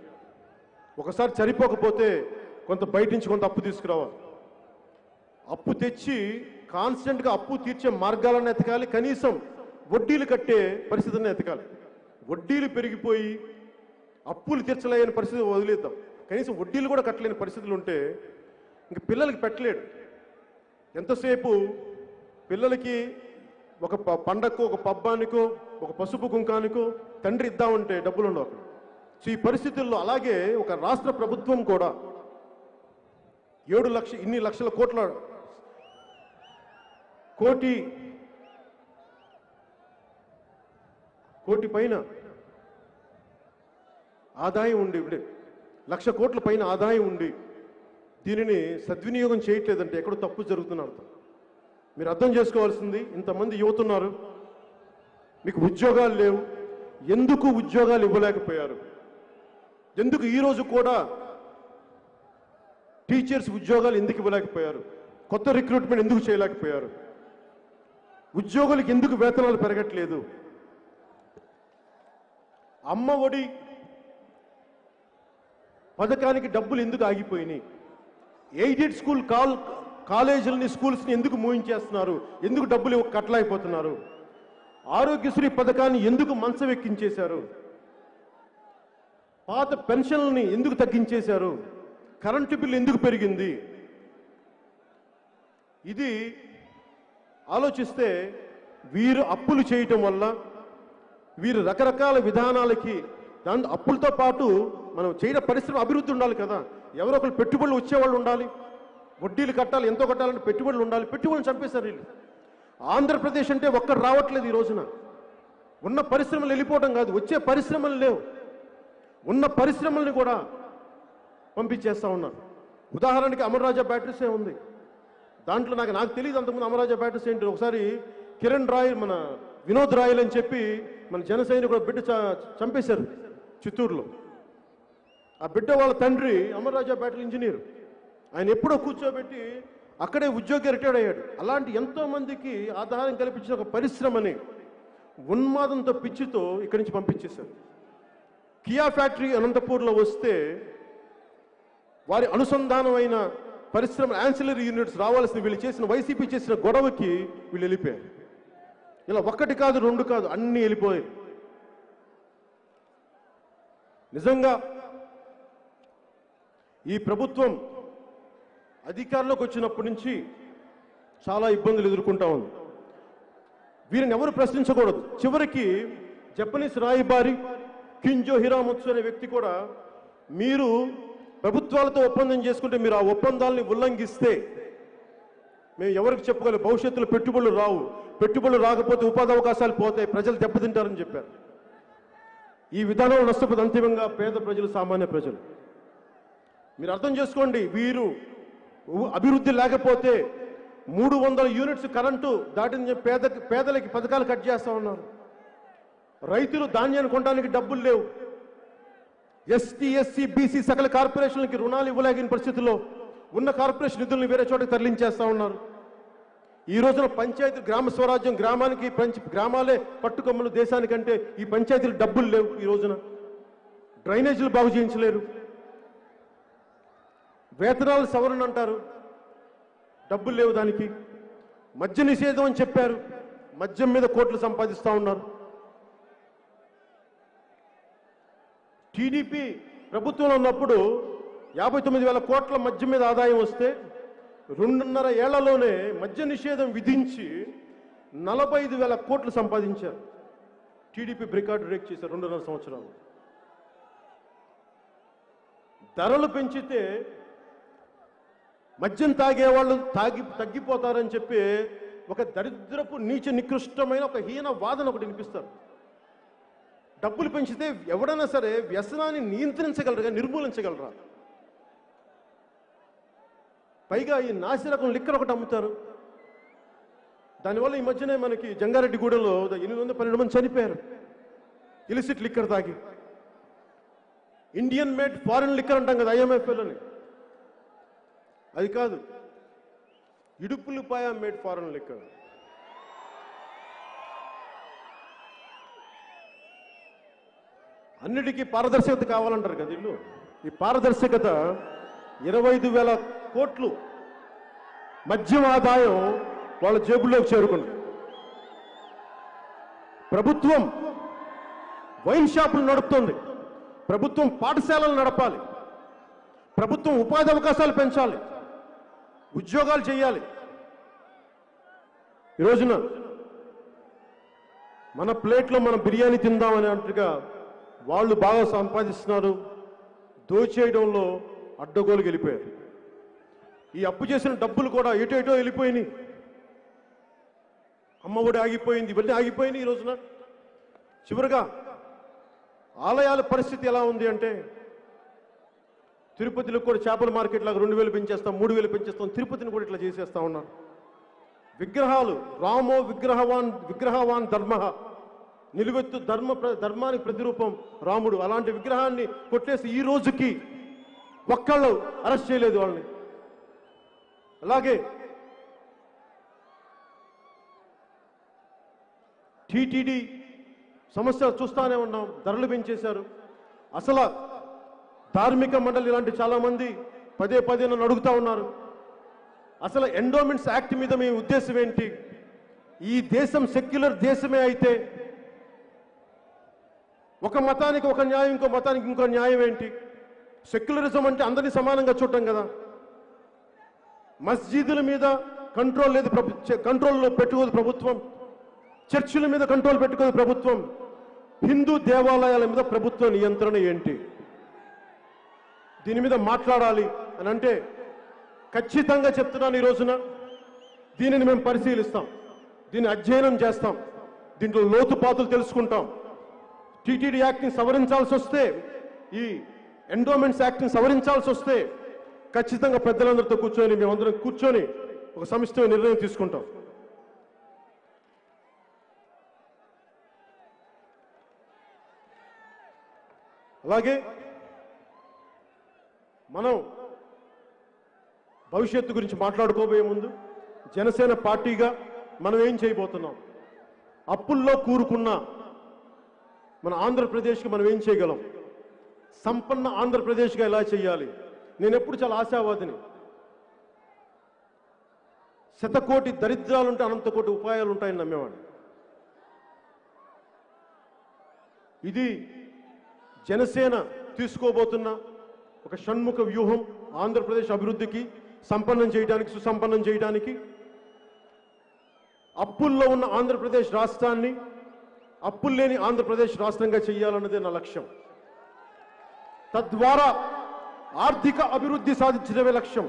ఒకసారి సరిపోకపోతే కొంత బయట నుంచి కొంత అప్పు తీసుకురావాలి. అప్పు తెచ్చి కాన్స్టెంట్గా అప్పు తీర్చే మార్గాలను ఎతకాలి. కనీసం వడ్డీలు కట్టే పరిస్థితిని ఎతకాలి. వడ్డీలు పెరిగిపోయి అప్పులు తీర్చలేని పరిస్థితి వదిలేద్దాం. కనీసం వడ్డీలు కూడా కట్టలేని పరిస్థితులు ఉంటే ఇంక పిల్లలకి పెట్టలేడు. ఎంతసేపు పిల్లలకి ఒక పండగకో, ఒక పబ్బానికో, ఒక పసుపు కుంకానికో తండ్రి ఇద్దామంటే డబ్బులు ఉండవు అక్కడ. సో ఈ పరిస్థితుల్లో అలాగే ఒక రాష్ట్ర ప్రభుత్వం కూడా 7 లక్షల కోటి పైన ఆదాయం ఉండి, 1,00,000 కోట్ల పైన ఆదాయం ఉండి దీనిని సద్వినియోగం చేయట్లేదంటే ఎక్కడో తప్పు జరుగుతున్న అర్థం. మీరు అర్థం చేసుకోవాల్సింది, ఇంతమంది యువత ఉన్నారు, మీకు ఉద్యోగాలు లేవు. ఎందుకు ఉద్యోగాలు ఇవ్వలేకపోయారు? ఎందుకు ఈరోజు కూడా టీచర్స్ ఉద్యోగాలు ఎందుకు ఇవ్వలేకపోయారు? కొత్త రిక్రూట్మెంట్ ఎందుకు చేయలేకపోయారు? ఉద్యోగులకు ఎందుకు వేతనాలు పెరగట్లేదు? అమ్మ ఒడి పథకానికి డబ్బులు ఎందుకు ఆగిపోయినాయి? ఎయిడెడ్ స్కూల్ కాలేజీలని, స్కూల్స్ని ఎందుకు మూయించేస్తున్నారు? ఎందుకు డబ్బులు కట్టలేకపోతున్నారు? ఆరోగ్యశ్రీ పథకాన్ని ఎందుకు మంచం ఎక్కించేశారు? పాత పెన్షన్లని ఎందుకు తగ్గించేశారు? కరెంటు బిల్లు ఎందుకు పెరిగింది? ఇది ఆలోచిస్తే వీరు అప్పులు చేయటం వల్ల, వీరు రకరకాల విధానాలకి అప్పులతో పాటు మనం చేయడం పరిశ్రమ అభివృద్ధి ఉండాలి కదా. ఎవరో ఒకరు పెట్టుబడులు వచ్చేవాళ్ళు ఉండాలి, వడ్డీలు కట్టాలి, ఎంతో కట్టాలంటే పెట్టుబడులు ఉండాలి. పెట్టుబడులు చంపేశారు వీళ్ళు. ఆంధ్రప్రదేశ్ అంటే ఒక్కరు రావట్లేదు ఈ రోజున. ఉన్న పరిశ్రమలు వెళ్ళిపోవడం కాదు, వచ్చే పరిశ్రమలు లేవు. ఉన్న పరిశ్రమల్ని కూడా పంపించేస్తూ ఉన్నారు. ఉదాహరణకి అమర్రాజా బ్యాటరీసే ఉంది. దాంట్లో నాకు తెలియదు అంతకుముందు అమర్రాజా బ్యాటరీస్ ఏంటి. ఒకసారి కిరణ్ రాయ్, మన వినోద్ రాయల్ అని చెప్పి మన జనసైనికుడు బిడ్డ చంపేశారు చిత్తూరులో. ఆ బిడ్డ వాళ్ళ తండ్రి అమర్రాజా బ్యాటరీ ఇంజనీర్. ఆయన ఎప్పుడో కూర్చోబెట్టి అక్కడే ఉద్యోగి రిటైర్డ్ అయ్యాడు. అలాంటి ఎంతో మందికి ఆధారం కల్పించిన ఒక పరిశ్రమని ఉన్మాదంతో, పిచ్చితో ఇక్కడి నుంచి పంపించేశారు. కియా ఫ్యాక్టరీ అనంతపూర్లో వస్తే వారి అనుసంధానమైన పరిశ్రమ యాన్సిలరీ యూనిట్స్ రావాల్సిన వీళ్ళు చేసిన, వైసీపీ చేసిన గొడవకి వీళ్ళు వెళ్ళిపోయారు. ఇలా ఒక్కటి కాదు, రెండు కాదు, అన్నీ వెళ్ళిపోయారు. నిజంగా ఈ ప్రభుత్వం అధికారంలోకి వచ్చినప్పటి నుంచి చాలా ఇబ్బందులు ఎదుర్కొంటా ఉంది. వీరిని ఎవరు ప్రశ్నించకూడదు. చివరికి జపనీస్ రాయబారి కింజో హిరామత్సు అనే వ్యక్తి కూడా, మీరు ప్రభుత్వాలతో ఒప్పందం చేసుకుంటే మీరు ఆ ఒప్పందాలని ఉల్లంఘిస్తే మేము ఎవరికి చెప్పుకోవాలి, భవిష్యత్తులో పెట్టుబడులు రావు, పెట్టుబడులు రాకపోతే ఉపాధి అవకాశాలు పోతాయి, ప్రజలు దెబ్బతింటారని చెప్పారు. ఈ విధానంలో నష్టపోతే అంతిమంగా పేద ప్రజలు, సామాన్య ప్రజలు. మీరు అర్థం చేసుకోండి, వీరు అభివృద్ధి లేకపోతే 300 యూనిట్స్ కరెంటు దాటిన పేదలకి పథకాలు కట్ చేస్తూ ఉన్నారు. రైతులు ధాన్యాన్ని కొనడానికి డబ్బులు లేవు. ఎస్టీ, ఎస్సీ, బీసీ సకల కార్పొరేషన్లకి రుణాలు ఇవ్వలేని పరిస్థితుల్లో ఉన్న కార్పొరేషన్ నిధులను వేరే చోటకి తరలించేస్తూ ఉన్నారు. ఈ రోజున పంచాయతీ, గ్రామ స్వరాజ్యం, గ్రామానికి గ్రామాలే పట్టుకొమ్మలు దేశానికంటే ఈ పంచాయతీలు డబ్బులు లేవు. ఈ రోజున డ్రైనేజీలు బాగు చేయించలేరు. వేతనాలు సవరణ అంటారు, డబ్బులు లేవు దానికి. మద్య నిషేధం అని చెప్పారు, మద్యం మీద కోట్లు సంపాదిస్తూ ఉన్నారు. టీడీపీ ప్రభుత్వంలో ఉన్నప్పుడు 59,000 కోట్ల మద్యం మీద ఆదాయం వస్తే 2.5 ఏళ్లలోనే మద్య నిషేధం విధించి 45,000 కోట్లు సంపాదించారు. టీడీపీ రికార్డు బ్రేక్ చేశారు 2.5 సంవత్సరాలు. ధరలు పెంచితే మద్యం తాగేవాళ్ళు తగ్గిపోతారని చెప్పి ఒక దరిద్రపు నీచ నికృష్టమైన ఒక హీన వాదన ఒకటి వినిపిస్తారు. డబ్బులు పెంచితే ఎవడైనా సరే వ్యసనాన్ని నియంత్రించగలరా, నిర్మూలించగలరా? పైగా ఈ నాసిరకం లిక్కర్ ఒకటి అమ్ముతారు. దానివల్ల ఈ మధ్యనే మనకి జంగారెడ్డిగూడెంలో 812 మంది చనిపోయారు ఇలిసిట్ లిక్కర్ తాగి. ఇండియన్ మేడ్ ఫారిన్ లిక్కర్ అంటాం కదా, IMFL అని. అది కాదు, ఇడుపులపాయ మేడ్ ఫారిన్ లిక్కర్. అన్నిటికీ పారదర్శకత కావాలంటారు కదా వీళ్ళు. ఈ పారదర్శకత 25,000 కోట్లు మద్యం ఆదాయం వాళ్ళ జేబుల్లోకి చేరుకుంది. ప్రభుత్వం వైన్ షాపులు నడుపుతోంది. ప్రభుత్వం పాఠశాలలు నడపాలి. ప్రభుత్వం ఉపాధి అవకాశాలు పెంచాలి, ఉద్యోగాలు చేయాలి. ఈ రోజున మన ప్లేట్లో మనం బిర్యానీ తిందామని అంటుగా వాళ్ళు బాగా సంపాదిస్తున్నారు. దోచేయడంలో అడ్డగోలుకి వెళ్ళిపోయారు. ఈ అప్పు చేసిన డబ్బులు కూడా ఎటో వెళ్ళిపోయినాయి. అమ్మఒడి ఆగిపోయింది, ఇవన్నీ ఆగిపోయినాయి. ఈ రోజున చివరిగా ఆలయాల పరిస్థితి ఎలా ఉంది అంటే, తిరుపతిలో కూడా చేపల మార్కెట్ లాగా 2,000 పెంచేస్తాం, 3,000 పెంచేస్తాం. తిరుపతిని కూడా ఇట్లా చేసేస్తా ఉన్నారు. విగ్రహాలు, రామో విగ్రహవాన్ ధర్మ, నిలువెత్తు ధర్మానికి ప్రతిరూపం రాముడు. అలాంటి విగ్రహాన్ని కొట్టేసి ఈ రోజుకి ఒక్కళ్ళు అరెస్ట్ చేయలేదు వాళ్ళని. అలాగే టీటీడీ సమస్య చూస్తానే ఉన్నాం, ధరలు పెంచేశారు. అసలు ధార్మిక మండలి ఇలాంటి చాలా మంది పదే నన్ను అడుగుతా ఉన్నారు, అసలు ఎండోమెంట్స్ యాక్ట్ మీద మీ ఉద్దేశం ఏంటి? ఈ దేశం సెక్యులర్ దేశమే అయితే ఒక మతానికి ఒక న్యాయం, ఇంకో మతానికి ఇంకో న్యాయం ఏంటి? సెక్యులరిజం అంటే అందరినీ సమానంగా చూడటం కదా. మస్జిదుల మీద కంట్రోల్ లేదు, కంట్రోల్లో పెట్టుకోదు ప్రభుత్వం. చర్చిల మీద కంట్రోల్ పెట్టుకోదు ప్రభుత్వం. హిందూ దేవాలయాల మీద ప్రభుత్వ నియంత్రణ ఏంటి? దీని మీద మాట్లాడాలి అని అంటే ఖచ్చితంగా చెప్తున్నాను, ఈ రోజున దీనిని మేము పరిశీలిస్తాం, దీన్ని అధ్యయనం చేస్తాం, దీంట్లో లోతుపాతులు తెలుసుకుంటాం. టీటీడీ యాక్ట్ని సవరించాల్సి వస్తే, ఈ ఎండోమెంట్స్ యాక్ట్ని సవరించాల్సి వస్తే ఖచ్చితంగా పెద్దలందరితో కూర్చొని మేమందరం కూర్చొని ఒక సమిష్టి నిర్ణయం తీసుకుంటాం. అలాగే మనం భవిష్యత్తు గురించి మాట్లాడుకోబోయే ముందు జనసేన పార్టీగా మనం ఏం చేయబోతున్నాం, అప్పుల్లో కూరుకున్న మన ఆంధ్రప్రదేశ్కి మనం ఏం చేయగలం, సంపన్న ఆంధ్రప్రదేశ్గా ఎలా చేయాలి. నేను ఎప్పుడు చాలా ఆశావాదిని. 100 కోటి దరిద్రాలుంటే అనంత కోటి ఉపాయాలు ఉంటాయని నమ్మేవాడిని. ఇది జనసేన తీసుకోబోతున్న ఒక షణ్ముఖ వ్యూహం. ఆంధ్రప్రదేశ్ అభివృద్ధికి, సంపన్నం చేయడానికి, సుసంపన్నం చేయడానికి, అప్పుల్లో ఉన్న ఆంధ్రప్రదేశ్ రాష్ట్రాన్ని అప్పులు లేని ఆంధ్రప్రదేశ్ రాష్ట్రంగా చేయాలన్నదే నా లక్ష్యం. తద్వారా ఆర్థిక అభివృద్ధి సాధించడమే లక్ష్యం.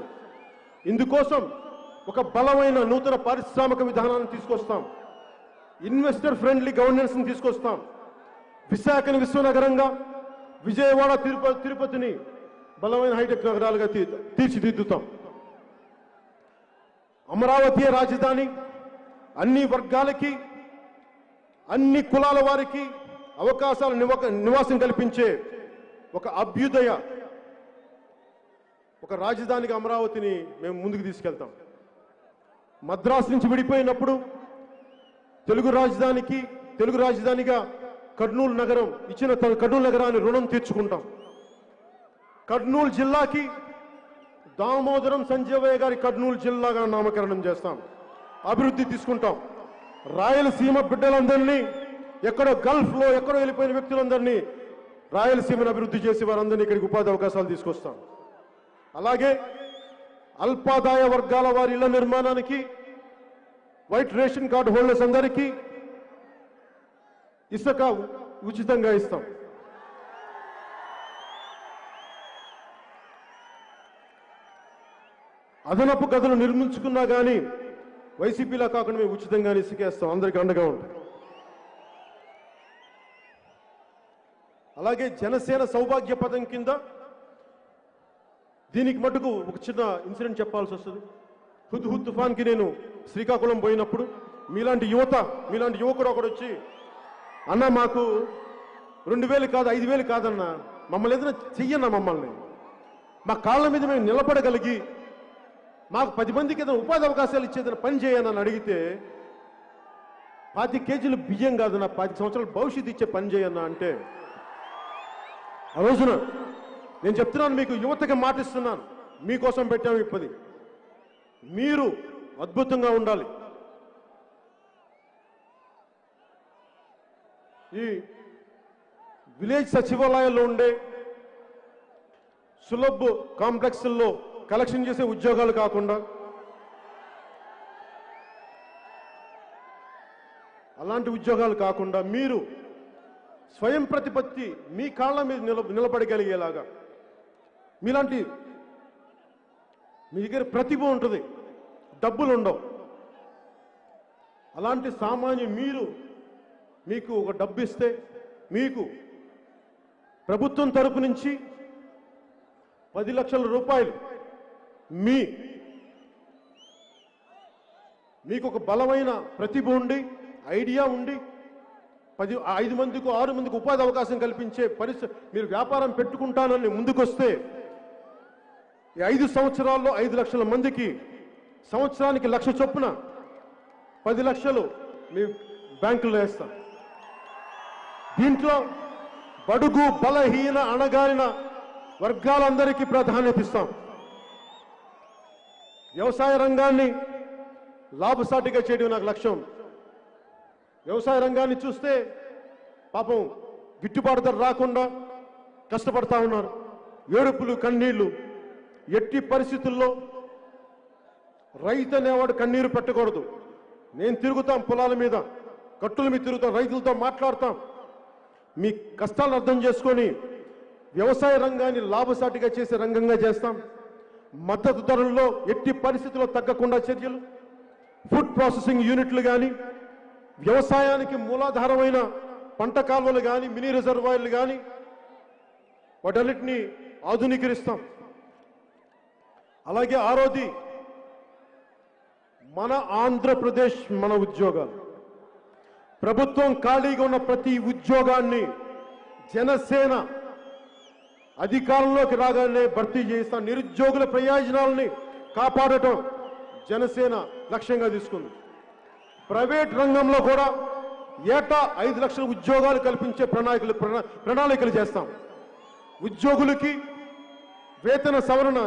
ఇందుకోసం ఒక బలమైన నూతన పారిశ్రామిక విధానాన్ని తీసుకొస్తాం, ఇన్వెస్టర్ ఫ్రెండ్లీ గవర్నెన్స్ని తీసుకొస్తాం. విశాఖని విశ్వనగరంగా, విజయవాడ తిరుపతిని బలమైన హైటెక్ నగరాలుగా తీర్చిదిద్దుతాం. అమరావతి రాజధాని అన్ని వర్గాలకి, అన్ని కులాల వారికి అవకాశాల నివాసం కల్పించే ఒక అభ్యుదయ, ఒక రాజధానిగా అమరావతిని మేము ముందుకు తీసుకెళ్తాం. మద్రాసు నుంచి విడిపోయినప్పుడు తెలుగు రాజధానిగా కర్నూలు నగరం ఇచ్చిన కర్నూలు నగరాన్ని రుణం తీర్చుకుంటాం. కర్నూలు జిల్లాకి దామోదరం సంజీవయ్య గారి కర్నూలు జిల్లాగా నామకరణం చేస్తాం, అభివృద్ధి తీసుకుంటాం. రాయలసీమ బిడ్డలందరినీ, ఎక్కడో గల్ఫ్లో ఎక్కడో వెళ్ళిపోయిన వ్యక్తులందరినీ రాయలసీమను అభివృద్ధి చేసి వారందరినీ ఇక్కడికి ఉపాధి అవకాశాలు తీసుకొస్తాం. అలాగే అల్పాదాయ వర్గాల వారి ఇళ్ల నిర్మాణానికి, వైట్ రేషన్ కార్డు హోల్డర్స్ అందరికీ ఇసుక ఉచితంగా ఇస్తాం. అదనపు గదులు నిర్మించుకున్నా కానీ వైసీపీలా కాకుండా మేము ఉచితంగానే ఇసుకేస్తాం, అందరికీ అండగా ఉంటాం. అలాగే జనసేన సౌభాగ్య పథకం కింద దీనికి మటుకు ఒక చిన్న ఇన్సిడెంట్ చెప్పాల్సి వస్తుంది. హుద్ తుఫాన్కి నేను శ్రీకాకుళం పోయినప్పుడు మీలాంటి యువకుడు ఒకడు వచ్చి, అన్న మాకు 2000 కాదు 5000 కాదన్నా, మమ్మల్ని ఏదైనా చెయ్యన్నా, మమ్మల్ని మా కాళ్ళ మీద మేము నిలబడగలిగి మాకు 10 మందికి ఏదైనా ఉపాధి అవకాశాలు ఇచ్చేదైనా పని చేయనని అడిగితే, 25 కేజీలు బియ్యం కాదన్నా, 10 సంవత్సరాల భవిష్యత్తు ఇచ్చే పని చేయన్నా అంటే, ఆ రోజున నేను చెప్తున్నాను, మీకు యువతకి మాటిస్తున్నాను, మీకోసం పెట్టాము ఇప్పది, మీరు అద్భుతంగా ఉండాలి. ఈ విలేజ్ సచివాలయాల్లో ఉండే సులభ్ కాంప్లెక్స్ల్లో కలెక్షన్ చేసే ఉద్యోగాలు కాకుండా అలాంటి ఉద్యోగాలు కాకుండా మీరు స్వయం ప్రతిపత్తి మీ కాళ్ళ మీద నిలబడగలిగేలాగా, మీలాంటి మీ దగ్గర ప్రతిభ ఉంటుంది, డబ్బులు ఉండవు, అలాంటి సామాన్య మీకు ఒక డబ్బు ఇస్తే మీకు ప్రభుత్వం తరపు నుంచి 10 లక్షల రూపాయలు మీకు ఒక బలమైన ప్రతిభ ఉండి, ఐడియా ఉండి, 5 మందికి 6 మందికి ఉపాధి అవకాశం కల్పించే పరిస్థితి, మీరు వ్యాపారం పెట్టుకుంటానని ముందుకొస్తే ఈ 5 సంవత్సరాల్లో 5 లక్షల మందికి సంవత్సరానికి 1 లక్ష చొప్పున 10 లక్షలు మీ బ్యాంకులో వేస్తాం. దీంట్లో బడుగు బలహీన అణగారిన వర్గాలందరికీ ప్రాధాన్యత ఇస్తాం. వ్యవసాయ రంగాన్ని లాభసాటిగా చేయడం నాకు లక్ష్యం. వ్యవసాయ రంగాన్ని చూస్తే పాపం గిట్టుబాటు ధర రాకుండా కష్టపడతా ఉన్నారు, ఏడుపులు కన్నీళ్లు. ఎట్టి పరిస్థితుల్లో రైతు అనేవాడు కన్నీరు పెట్టకూడదు. నేను తిరుగుతాం పొలాల మీద, గట్టుల మీద తిరుగుతాం, రైతులతో మాట్లాడతాం, మీ కష్టాలను అర్థం చేసుకొని వ్యవసాయ రంగాన్ని లాభసాటిగా చేసే రంగంగా చేస్తాం. మద్దతు ధరల్లో ఎట్టి పరిస్థితుల్లో తగ్గకుండా చర్యలు, ఫుడ్ ప్రాసెసింగ్ యూనిట్లు కానీ, వ్యవసాయానికి మూలాధారమైన పంట కాలువలు కానీ, మినీ రిజర్వాయర్లు కానీ, వాటన్నిటినీ ఆధునీకరిస్తాం. అలాగే ఆరోది మన ఆంధ్రప్రదేశ్, మన ఉద్యోగాలు, ప్రభుత్వం ఖాళీగా ఉన్న ప్రతి ఉద్యోగాన్ని జనసేన అధికారంలోకి రాగానే భర్తీ చేస్తాం. నిరుద్యోగుల ప్రయోజనాలని కాపాడటం జనసేన లక్ష్యంగా తీసుకుంది. ప్రైవేట్ రంగంలో కూడా ఏటా 5 లక్షల ఉద్యోగాలు కల్పించే ప్రణాళికలు చేస్తాం. ఉద్యోగులకి వేతన సవరణ,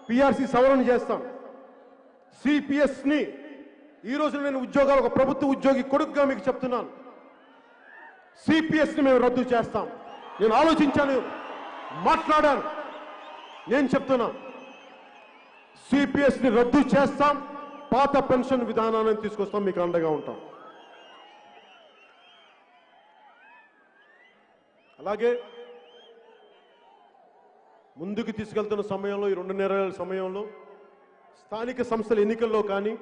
పిఆర్సీ సవరణ చేస్తాం. సిపిఎస్ని ఈ రోజు నేను ఉద్యోగాలు, ఒక ప్రభుత్వ ఉద్యోగి కొడుకుగా మీకు చెప్తున్నాను, సిపిఎస్ని మేము రద్దు చేస్తాం. నేను ఆలోచించాను, మాట్లాడాను, నేను చెప్తున్నా, సిపిఎస్ని రద్దు చేస్తాం, పాత పెన్షన్ విధానాన్ని తీసుకొస్తాం, మీకు అండగా ఉంటాం. అలాగే ముందుకు తీసుకెళ్తున్న సమయంలో, ఈ 2.5 ఏళ్ల సమయంలో స్థానిక సంస్థల ఎన్నికల్లో కానీ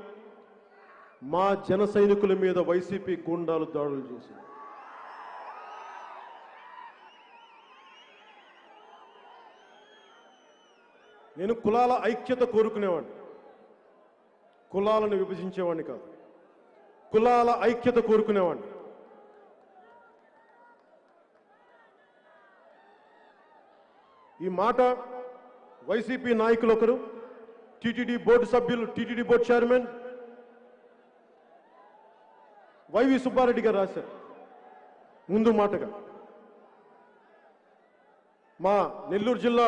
మా జన సైనికుల మీద వైసీపీ గూండాలు దాడులు చేసింది. నేను కులాల ఐక్యత కోరుకునేవాడిని, కులాలను విభజించేవాడిని కాదు, కులాల ఐక్యత కోరుకునేవాడిని. ఈ మాట వైసీపీ నాయకులు ఒకరు, టీటీడీ బోర్డు సభ్యులు, టీటీడీ బోర్డు చైర్మన్ వైవి సుబ్బారెడ్డి గారు రాశారు. ముందు మాటగా మా నెల్లూరు జిల్లా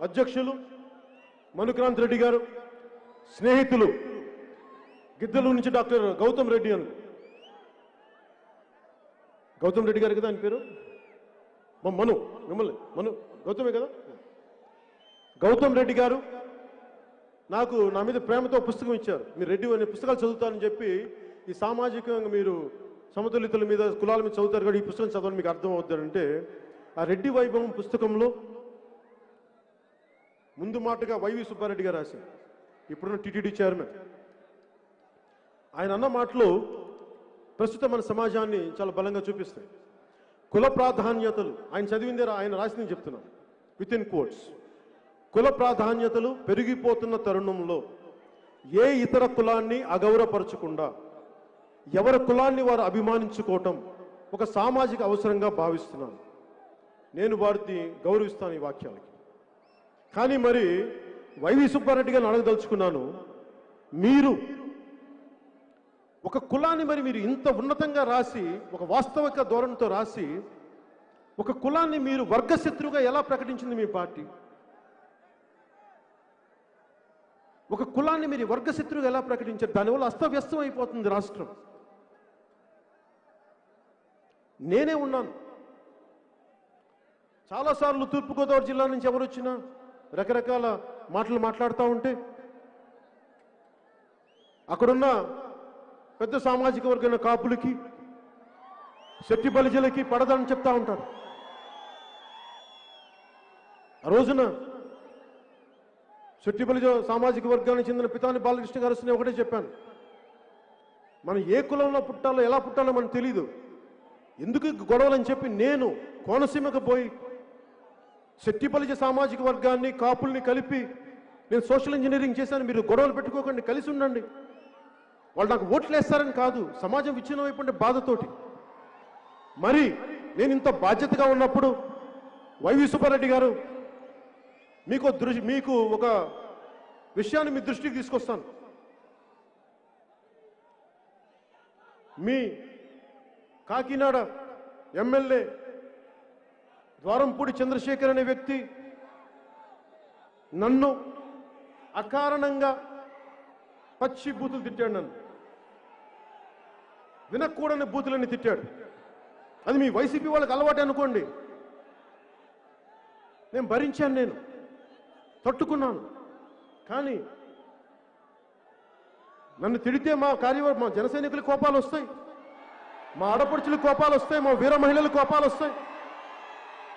అధ్యక్షులు మనుక్రాంత్ రెడ్డి గారు, స్నేహితులు గిద్దలూరు నుంచి డాక్టర్ గౌతమ్ రెడ్డి అని, గౌతమ్ రెడ్డి గారు కదా ఆయన పేరు, మిమ్మల్ని గౌతమే కదా, గౌతమ్ రెడ్డి గారు నాకు నా మీద ప్రేమతో పుస్తకం ఇచ్చారు. మీరు రెడ్డి అనే పుస్తకాలు చదువుతారని చెప్పి, ఈ సామాజికంగా మీరు సమతుల్యతల మీద కులాల మీద చదువుతారు కదా, ఈ పుస్తకం చదవని మీకు అర్థం అవుతారంటే, ఆ రెడ్డి వైభవం పుస్తకంలో ముందు మాటగా వైవి సుబ్బారెడ్డి గారు రాశారు, ఇప్పుడున్న టీటీడీ చైర్మన్. ఆయన అన్న మాటలు ప్రస్తుతం మన సమాజాన్ని చాలా బలంగా చూపిస్తాయి. కుల ప్రాధాన్యతలు, ఆయన చదివిందే ఆయన రాసింది చెప్తున్నాను విత్ ఇన్ కోట్స్. కుల ప్రాధాన్యతలు పెరిగిపోతున్న తరుణంలో ఏ ఇతర కులాన్ని అగౌరవపరచకుండా ఎవరి కులాన్ని వారు అభిమానించుకోవటం ఒక సామాజిక అవసరంగా భావిస్తున్నాను. నేను వారిని గౌరవిస్తాను ఈ వాక్యాలకి. కానీ మరి వైవి సుబ్బారెడ్డి గారిని అడగదలుచుకున్నాను, మీరు ఒక కులాన్ని మరి మీరు ఇంత ఉన్నతంగా రాసి, ఒక వాస్తవిక ధోరణితో రాసి, ఒక కులాన్ని మీరు వర్గశత్రువుగా ఎలా ప్రకటించింది మీ పార్టీ? ఒక కులాన్ని మీరు వర్గశత్రువుగా ఎలా ప్రకటించారు? దానివల్ల అస్తవ్యస్తం అయిపోతుంది రాష్ట్రం. నేనే ఉన్నాను చాలాసార్లు తూర్పుగోదావరి జిల్లా నుంచి ఎవరు వచ్చినా రకరకాల మాటలు మాట్లాడుతూ ఉంటే అక్కడున్న పెద్ద సామాజిక వర్గమైన కాపులకి, శెట్టి బలిజలకి పడదని చెప్తా ఉంటారు. ఆ రోజున శెట్టి బలిజ సామాజిక వర్గానికి చెందిన పితాని బాలకృష్ణ గారు వస్తే ఒకటే చెప్పాను, మనం ఏ కులంలో పుట్టాలో ఎలా పుట్టాలో మనకు తెలీదు, ఎందుకు గొడవలని చెప్పి నేను కోనసీమకు పోయి శెట్టి బలిజ సామాజిక వర్గాన్ని కాపుల్ని కలిపి నేను సోషల్ ఇంజనీరింగ్ చేశాను. మీరు గొడవలు పెట్టుకోకండి, కలిసి ఉండండి. వాళ్ళు నాకు ఓట్లు వేస్తారని కాదు, సమాజం విచ్ఛిన్నం అయిపోయింటే బాధతోటి. మరి నేను ఇంత బాధ్యతగా ఉన్నప్పుడు వైవి సుబ్బారెడ్డి గారు మీకు ఒక విషయాన్ని మీ దృష్టికి తీసుకొస్తాను. మీ కాకినాడ ఎమ్మెల్యే ద్వారంపూడి చంద్రశేఖర్ అనే వ్యక్తి నన్ను అకారణంగా పచ్చి బూతులు తిట్టాడు. నన్ను వినకూడని బూతులని తిట్టాడు. అది మీ వైసీపీ వాళ్ళకి అలవాటు అనుకోండి. నేను భరించాను, నేను తట్టుకున్నాను. కానీ నన్ను తిడితే మా మా జన సైనికులకు కోపాలు వస్తాయి, మా ఆడపడుచులకు కోపాలు వస్తాయి, మా వీర మహిళలకు కోపాలు వస్తాయి,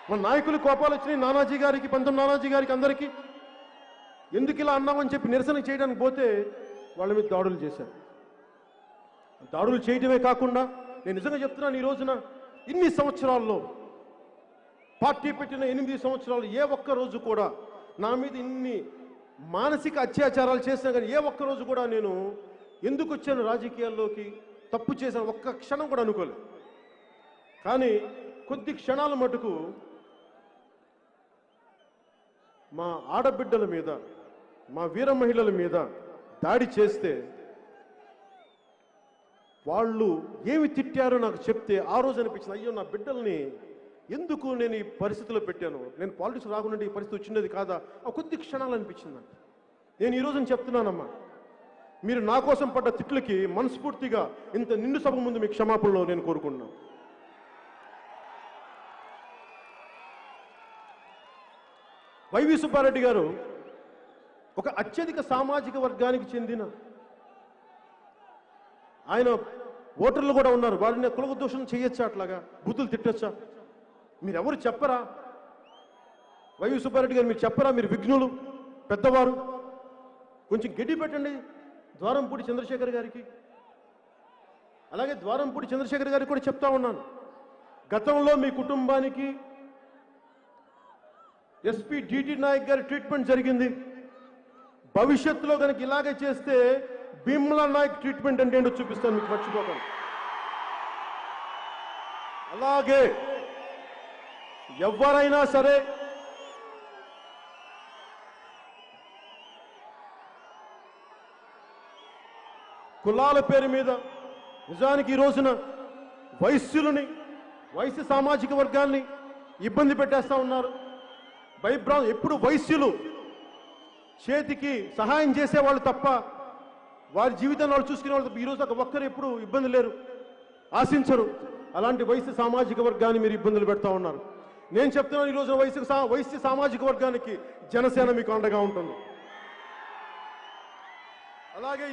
మా నాయకులకు కోపాలు వచ్చినాయి. నానాజీ గారికి, పంతం నానాజీ గారికి, అందరికీ ఎందుకు ఇలా అన్నామని చెప్పి నిరసన చేయడానికి పోతే వాళ్ళ మీద దాడులు చేశారు. దాడులు చేయడమే కాకుండా నేను నిజంగా చెప్తున్నాను, ఈ రోజున ఇన్ని సంవత్సరాల్లో పార్టీ పెట్టిన 8 సంవత్సరాలు ఏ ఒక్క రోజు కూడా నా మీద ఇన్ని మానసిక అత్యాచారాలు చేసినా కానీ ఏ ఒక్క రోజు కూడా నేను ఎందుకు వచ్చాను రాజకీయాల్లోకి, తప్పు చేశాను ఒక్క క్షణం కూడా అనుకోలేదు. కానీ కొద్ది క్షణాల మటుకు మా ఆడబిడ్డల మీద, మా వీర మహిళల మీద దాడి చేస్తే వాళ్ళు ఏమి తిట్టారో నాకు చెప్తే ఆ రోజు అనిపించింది, అయ్యో నా బిడ్డల్ని ఎందుకు నేను ఈ పరిస్థితిలో పెట్టాను, నేను పాలిటిక్స్ రాకుండా ఈ పరిస్థితి వచ్చినది కాదా, ఆ కొద్ది క్షణాలు అనిపించింది నాకు. నేను ఈ రోజున చెప్తున్నానమ్మా, మీరు నా కోసం పడ్డ తిట్లకి మనస్ఫూర్తిగా ఇంత నిండు సభ ముందు మీ క్షమాపణలో నేను కోరుకుంటున్నాను. వైవి సుబ్బారెడ్డి గారు ఒక అత్యధిక సామాజిక వర్గానికి చెందిన ఆయన ఓటర్లు కూడా ఉన్నారు. వారిని కులదోషం చేయొచ్చా, అట్లాగా బూతులు తిట్టొచ్చా? మీరెవరు చెప్పరా? వైవి సుబ్బారెడ్డి గారు మీరు చెప్పరా? మీరు విఘ్నులు, పెద్దవారు, కొంచెం గడ్డి పెట్టండి ద్వారంపూడి చంద్రశేఖర్ గారికి. అలాగే ద్వారంపూడి చంద్రశేఖర్ గారికి కూడా చెప్తా ఉన్నాను, గతంలో మీ కుటుంబానికి ఎస్పీ డిటి నాయక్ గారి ట్రీట్మెంట్ జరిగింది. భవిష్యత్తులో కనుక ఇలాగే చేస్తే భీమ్లా నాయక్ ట్రీట్మెంట్ అంటే ఏంటో చూపిస్తాను మీకు, మర్చిపోకండి. అలాగే ఎవరైనా సరే కులాల పేరు మీద నిజానికి ఈ రోజున వైశ్యులని, వైశ్య సామాజిక వర్గాన్ని ఇబ్బంది పెట్టేస్తా ఉన్నారు. ఎప్పుడు వైశ్యులు చేతికి సహాయం చేసేవాళ్ళు తప్ప వారి జీవితాన్ని వాళ్ళు చూసుకునే వాళ్ళు తప్ప ఈరోజు ఒక్కరు ఎప్పుడు ఇబ్బంది లేరు, ఆశించరు. అలాంటి వైశ్య సామాజిక వర్గాన్ని మీరు ఇబ్బందులు పెడతా ఉన్నారు. నేను చెప్తున్నాను, ఈ రోజున వైశ్య సామాజిక వర్గానికి జనసేన మీకు అండగా ఉంటుంది. అలాగే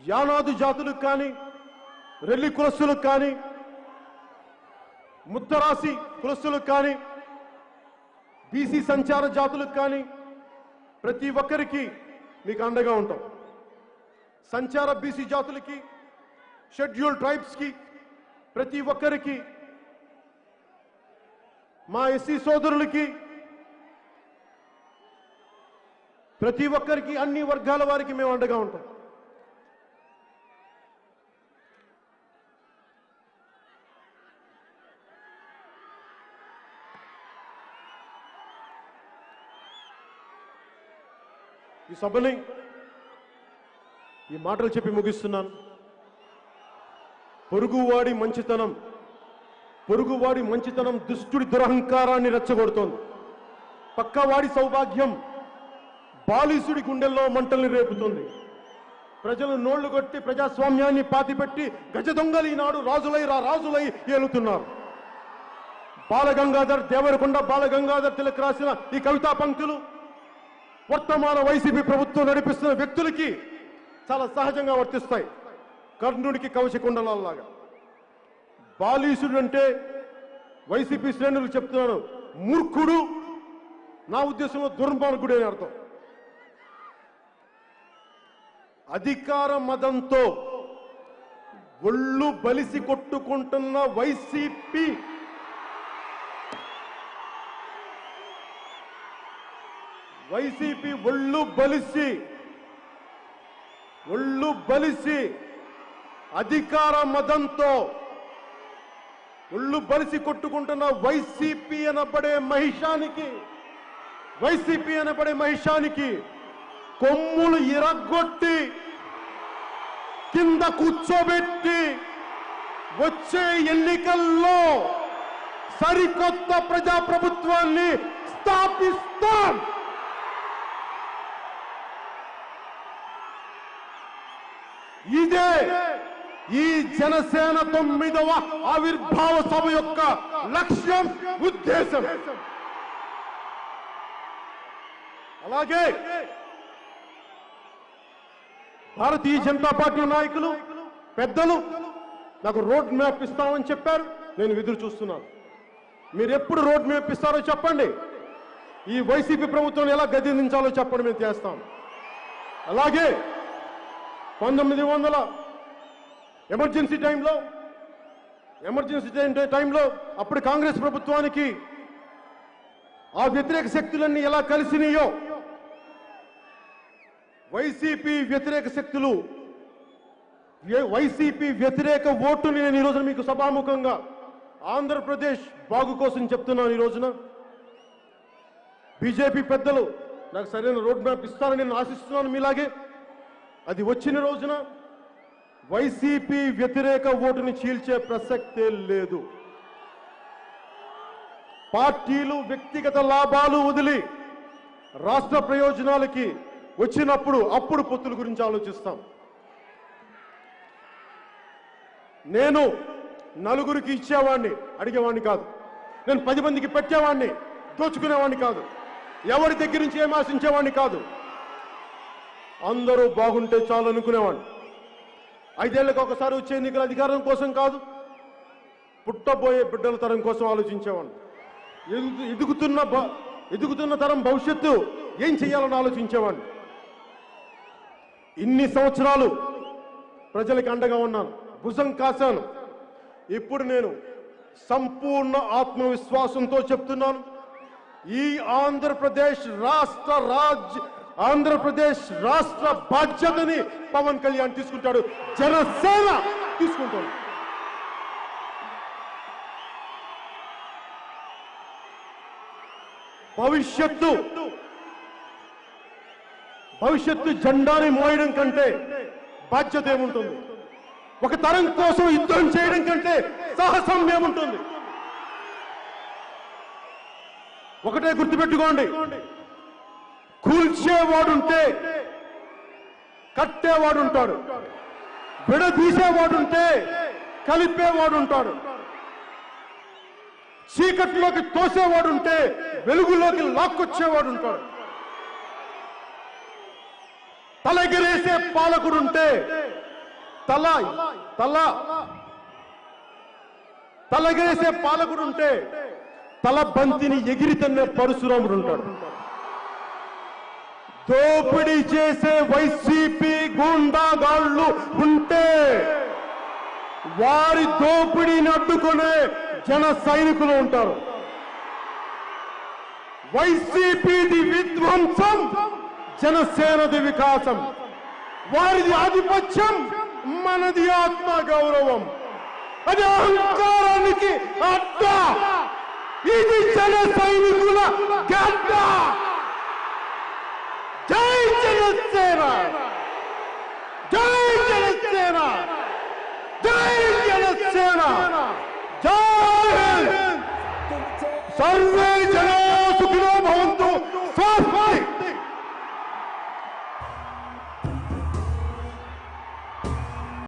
యానాదు జాతులకు కానీ, రెల్లి కులస్తులకు కానీ, ముత్తరాసి కులస్తులకు కానీ, బీసీ సంచార జాతులకు కానీ ప్రతి ఒక్కరికి మీకు అండగా ఉంటాం. సంచార బీసీ జాతులకి, షెడ్యూల్డ్ ట్రైబ్స్కి, ప్రతి ఒక్కరికి, మా ఎస్సీ సోదరులకి, ప్రతి ఒక్కరికి, అన్ని వర్గాల వారికి మేము అండగా ఉంటాం. ఈ సభని ఈ మాటలు చెప్పి ముగిస్తున్నాను. పొరుగువాడి మంచితనం దుష్టుడి దురహంకారాన్ని రెచ్చగొడుతోంది. పక్కవాడి సౌభాగ్యం బాలిసుడి గుండెల్లో మంటల్ని రేపుతుంది. ప్రజలు నోళ్లు కొట్టి ప్రజాస్వామ్యాన్ని పాతిపెట్టి గజ దొంగలు ఈనాడు రాజులై ఏలుతున్నారు. బాలగంగాధర్ దేవరకొండ బాలగంగాధర్ తిలక్ రాసిన ఈ కవితా పంక్తులు వర్తమాన వైసీపీ ప్రభుత్వం నడిపిస్తున్న వ్యక్తులకి చాలా సహజంగా వర్తిస్తాయి. కర్ణుడికి కవచకుండలాగా. బాలీసుడు అంటే వైసీపీ శ్రేణులు చెప్తున్నాను, మూర్ఖుడు, నా ఉద్దేశంలో దుర్మార్గుడు అని అర్థం. అధికార మదంతో ఒళ్ళు బలిసి కొట్టుకుంటున్న వైసీపీ ఒళ్ళు బలిసి అధికార మదంతో ఒళ్ళు బలిసి కొట్టుకుంటున్న వైసీపీ అనబడే మహిషానికి కొమ్ములు ఇరగొట్టి కింద కూర్చోబెట్టి వచ్చే ఎన్నికల్లో సరికొత్త ప్రజాప్రభుత్వాన్ని స్థాపిస్తాం. ఇదే ఈ జనసేన 9వ ఆవిర్భావ సభ యొక్క లక్ష్యం, ఉద్దేశం. అలాగే భారతీయ జనతా పార్టీ నాయకులు, పెద్దలు నాకు రోడ్ మ్యాప్ ఇస్తామని చెప్పారు. నేను ఎదురు చూస్తున్నాను. మీరు ఎప్పుడు రోడ్ మ్యాప్ ఇస్తారో చెప్పండి. ఈ వైసీపీ ప్రభుత్వం ఎలా గద్దెదించాలో చెప్పండి, మేము చేస్తాం. అలాగే 1900 ఎమర్జెన్సీ టైంలో అప్పుడు కాంగ్రెస్ ప్రభుత్వానికి ఆ వ్యతిరేక శక్తులన్నీ ఎలా కలిసినాయో, వైసీపీ వ్యతిరేక ఓటుని నేను ఈ రోజున మీకు సభాముఖంగా ఆంధ్రప్రదేశ్ బాగు కోసం చెప్తున్నాను. ఈ రోజున బీజేపీ పెద్దలు నాకు సరైన రోడ్ మ్యాప్ ఇస్తారని నేను ఆశిస్తున్నాను. మీలాగే అది వచ్చిన రోజున వైసీపీ వ్యతిరేక ఓటుని చీల్చే ప్రసక్తే లేదు. పార్టీలు వ్యక్తిగత లాభాలు వదిలి రాష్ట్ర ప్రయోజనాలకి వచ్చినప్పుడు అప్పుడు పొత్తుల గురించి ఆలోచిస్తాం. నేను నలుగురికి ఇచ్చేవాడిని, అడిగేవాడిని కాదు. నేను 10 మందికి పెట్టేవాడిని, దోచుకునేవాడిని కాదు. ఎవరి దగ్గర నుంచి ఏం ఆశించేవాడిని కాదు. అందరూ బాగుంటే చాలు అనుకునేవాడిని. 5 ఏళ్లకు ఒకసారి వచ్చే ఎన్నికల అధికారం కోసం కాదు, పుట్టబోయే బిడ్డల తరం కోసం ఆలోచించేవాడిని. ఎదుగుతున్న తరం భవిష్యత్తు ఏం చేయాలని ఆలోచించేవాడిని. ఇన్ని సంవత్సరాలు ప్రజలకు అండగా ఉన్నాను, భుజం కాశాను. ఇప్పుడు నేను సంపూర్ణ ఆత్మవిశ్వాసంతో చెప్తున్నాను, ఈ ఆంధ్రప్రదేశ్ రాష్ట్ర బాధ్యతని పవన్ కళ్యాణ్ తీసుకుంటాడు, జనసేన తీసుకుంటాడు. భవిష్యత్తు జెండాని మోయడం కంటే బాధ్యత ఏముంటుంది? ఒక తరం కోసం యుద్ధం చేయడం కంటే సాహసం ఏముంటుంది? ఒకటే గుర్తుపెట్టుకోండి, కూల్చేవాడుంటే కట్టేవాడుంటాడు, విడదీసేవాడుంటే కలిపేవాడుంటాడు, చీకట్లోకి తోసేవాడుంటే వెలుగులోకి లాక్కొచ్చేవాడుంటాడు. తలెగరేసే పాలకుడుంటే తలెగరేసే పాలకుడుంటే తల బంతిని ఎగిరితన్నే పరశురాముడు ఉంటాడు. దోపిడీ చేసే వైసీపీ గూండాగాళ్ళు ఉంటే వారి దోపిడీని అడ్డుకునే జన సైనికులు ఉంటారు. వైసీపీది విధ్వంసం, జనసేనది వికాసం. వారిది ఆధిపత్యం, మనది ఆత్మ గౌరవం. అది అహంకారానికి అడ్డ. ఇది జన సైనికుల గడ్డ. జై జనసేన, జై జనసేన, జై జనసేన, జై హింద్. సర్వే జనా సుఖినో భవంతు. స్వస్తి.